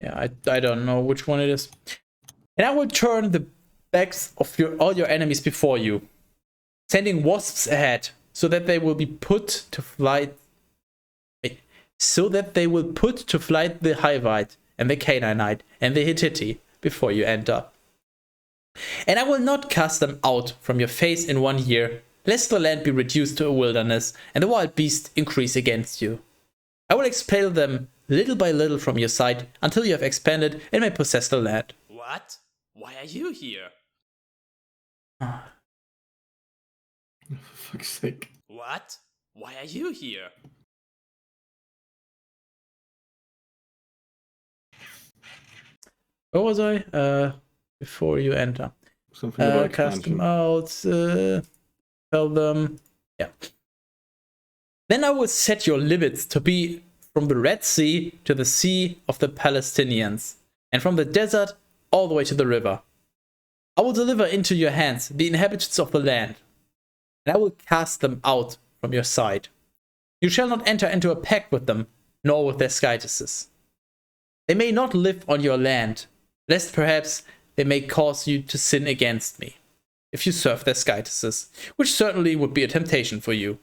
Yeah, I don't know which one it is. And I will turn the backs of all your enemies before you, sending wasps ahead, so that they will be put to flight. So that they will put to flight the Hivite and the Canaanite and the Hittite before you enter. And I will not cast them out from your face in 1 year, lest the land be reduced to a wilderness and the wild beasts increase against you. I will expel them little by little from your sight until you have expanded and may possess the land. What? Why are you here? For fuck's sake. What? Why are you here? Where was I? Before you enter. Something about Cast them expansion. out. Tell them. Yeah. Then I will set your limits to be from the Red Sea to the Sea of the Palestinians, and from the desert all the way to the river. I will deliver into your hands the inhabitants of the land, and I will cast them out from your sight. You shall not enter into a pact with them, nor with their skytesses. They may not live on your land, lest perhaps they may cause you to sin against me, if you serve their skytesses, which certainly would be a temptation for you.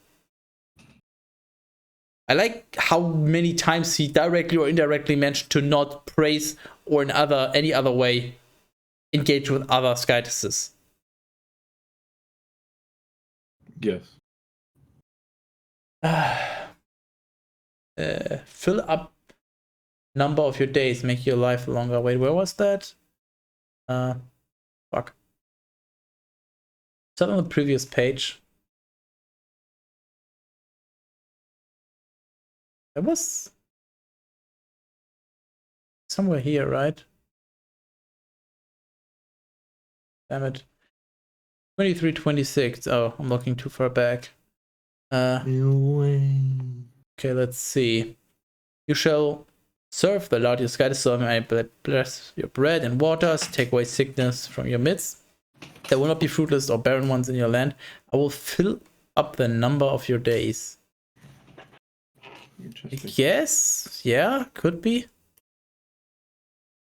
I like how many times he directly or indirectly mentioned to not praise or in any other way engage with other skytesses. Yes. Fill up number of your days, make your life longer. Wait, where was that? Fuck. Is that on the previous page? That was somewhere here, right? Damn it. 23:26. Oh, I'm looking too far back. Okay, let's see. You shall serve the Lord your God, so I bless your bread and waters, take away sickness from your midst. There will not be fruitless or barren ones in your land. I will fill up the number of your days. Interesting. Yes, yeah, could be.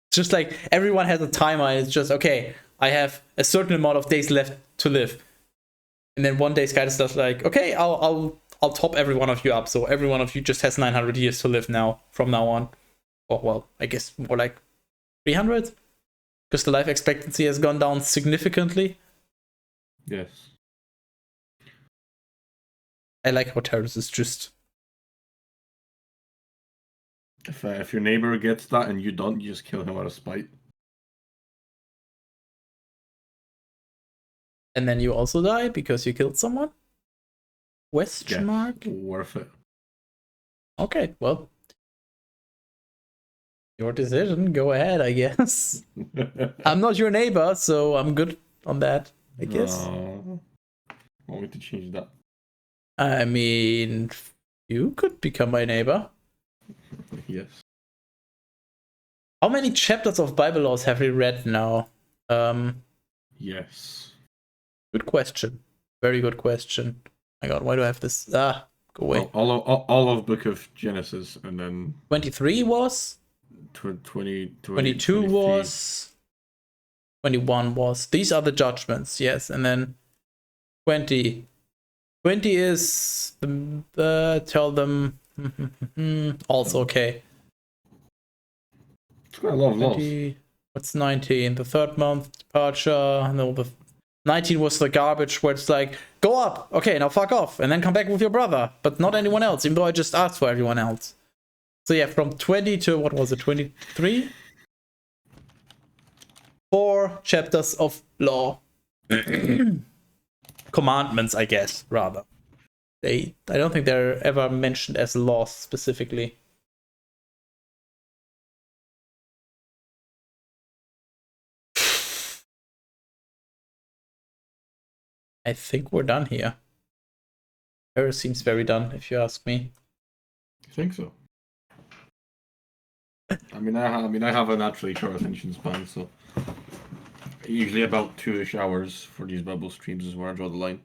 It's just like everyone has a timer, and it's just okay. I have a certain amount of days left to live, and then one day Sky is just like, okay, I'll top every one of you up, so every one of you just has 900 years to live now from now on. Or well, I guess more like 300, because the life expectancy has gone down significantly. Yes. I like how Teras is just. If your neighbor gets that and you don't, you just kill him out of spite. And then you also die because you killed someone? Question mark? Worth it. Okay, well. Your decision. Go ahead, I guess. I'm not your neighbor, so I'm good on that, I guess. Want me to change that? I mean, you could become my neighbor. Yes. How many chapters of Bible laws have we read now? Yes. Good question. Very good question. My god, why do I have this? Go away. Well, all of Book of Genesis, and then 23 was? 22 23 was? 21 was. These are the judgments, yes. And then 20. 20 is the tell them. Also okay. It's quite a lot of laws. 20, what's 19? The third month departure. No, the 19 was the garbage where it's like, go up. Okay, now fuck off. And then come back with your brother. But not anyone else, even though I just asked for everyone else. So yeah, from 20 to, what was it, 23? 4 chapters of law. Commandments, I guess, rather. I don't think they're ever mentioned as laws specifically. I think we're done here. Teras seems very done, if you ask me. I think so. I mean, I have a naturally short attention span, so usually about 2-ish hours for these Bible streams is where I draw the line.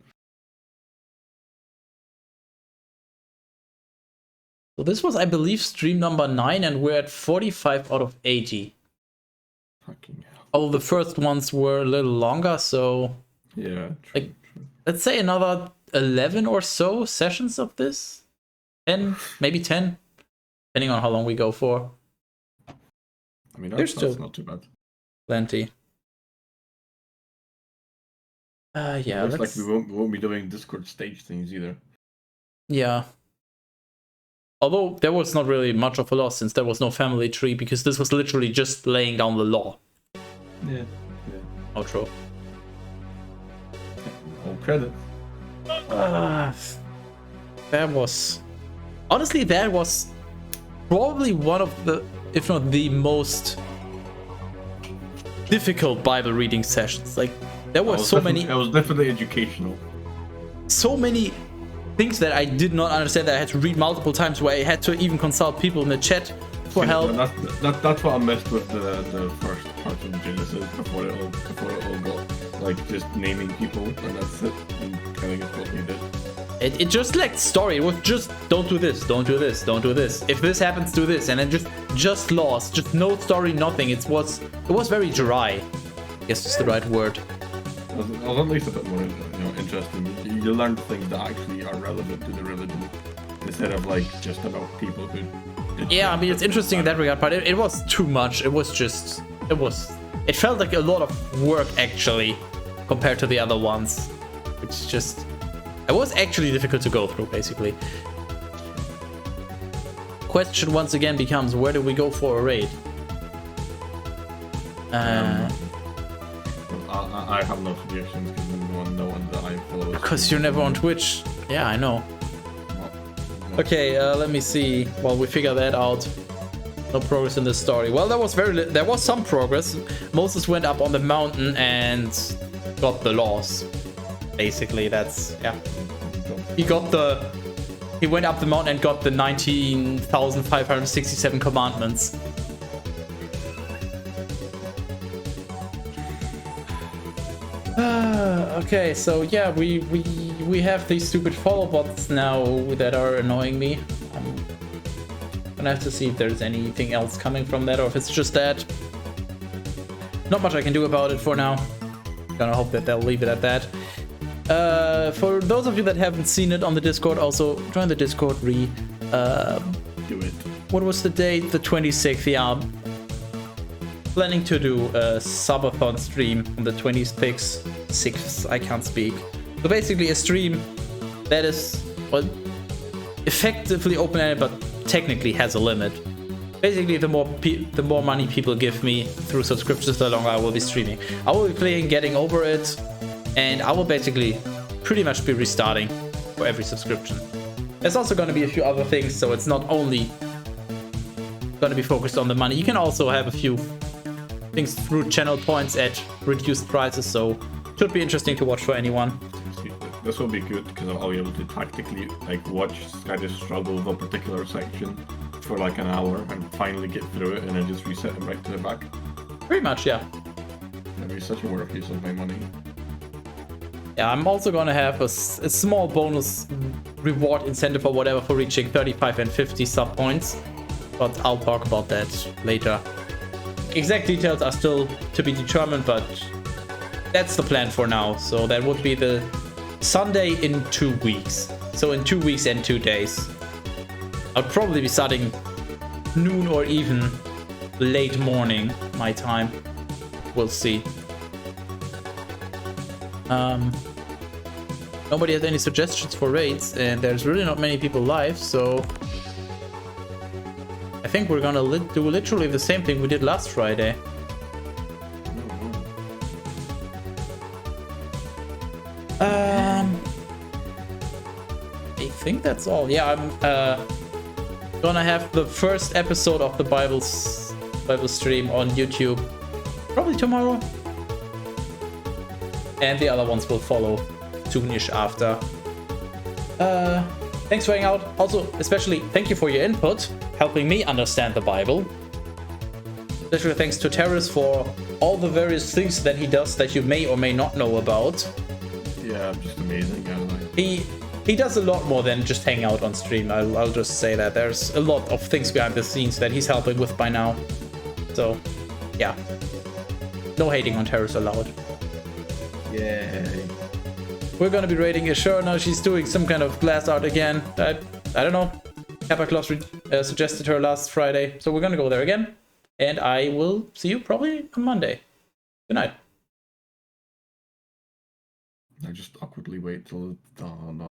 So this was, I believe, stream number 9, and we're at 45 out of 80. Fucking hell. Oh, the first ones were a little longer, so Yeah. like, let's say another 11 or so sessions of this. 10, maybe 10, depending on how long we go for. I mean, There's that's still- not too bad. Plenty. Yeah, Looks let's... like we won't be doing Discord stage things either. Yeah. Although there was not really much of a loss since there was no family tree, because this was literally just laying down the law. Yeah. Outro. All credit. That was... Honestly, that was probably one of the, if not the most difficult Bible reading sessions. Like, there were so many... It was definitely educational. So many things that I did not understand that I had to read multiple times, where I had to even consult people in the chat for help. That's what I missed with the first part of Genesis before it all got like just naming people, and that's it. And kind of what we did. It just lacked story. It was just don't do this, don't do this, don't do this. If this happens, do this, and then just laws, just no story, nothing. It was very dry. I guess it's the right word. It was at least a bit more interesting. You learn things that actually are relevant to the religion instead of like just about people who. Yeah, I mean, it's interesting in that regard, but it was too much. It felt like a lot of work actually compared to the other ones, which just, it was actually difficult to go through, basically. Question once again becomes, where do we go for a raid? I have no suggestions because no one that I follow. Because you're never on Twitch. Yeah, I know. Okay, let me see. While we figure that out. No progress in this story. Well, there was some progress. Moses went up on the mountain and got the laws. Basically, that's, yeah. He went up the mountain and got the 19,567 commandments. Okay, so yeah, we have these stupid follow bots now that are annoying me. I'm gonna have to see if there's anything else coming from that, or if it's just that. Not much I can do about it for now. Gonna hope that they'll leave it at that. For those of you that haven't seen it on the Discord, also join the Discord. Do it. What was the date? The 26th. Yeah. Planning to do a subathon stream on the 26th. I can't speak. So basically a stream that is, well, effectively open-ended, but technically has a limit. Basically, the more money people give me through subscriptions, the longer I will be streaming. I will be playing Getting Over It, and I will basically pretty much be restarting for every subscription. There's also going to be a few other things, so it's not only going to be focused on the money. You can also have a few things through channel points at reduced prices, so should be interesting to watch for anyone. This will be good because I'll be able to tactically like watch Skydive struggle with a particular section for like an hour and finally get through it and then just reset him right to the back. Pretty much, yeah. That'd be such a worth use of my money. Yeah, I'm also gonna have a small bonus reward incentive or whatever for reaching 35 and 50 sub points, but I'll talk about that later. Exact details are still to be determined, but that's the plan for now. So that would be the Sunday in 2 weeks. So in 2 weeks and 2 days. I'll probably be starting noon or even late morning my time. We'll see. Nobody has any suggestions for raids, and there's really not many people live, so I think we're gonna do literally the same thing we did last Friday. I think that's all. Yeah, I'm gonna have the first episode of the Bible stream on YouTube probably tomorrow, and the other ones will follow soonish after. Thanks for hanging out. Also, especially thank you for your input, helping me understand the Bible. Especially thanks to Teras for all the various things that he does that you may or may not know about. Yeah, just amazing. he does a lot more than just hang out on stream. I'll just say that. There's a lot of things behind the scenes that he's helping with by now. So, yeah. No hating on Teras allowed. Yay. We're gonna be rating Ashurna. She's doing some kind of glass art again. I don't know. Kappa Claus suggested her last Friday. So we're gonna go there again. And I will see you probably on Monday. Good night. I just awkwardly wait till... Oh, no.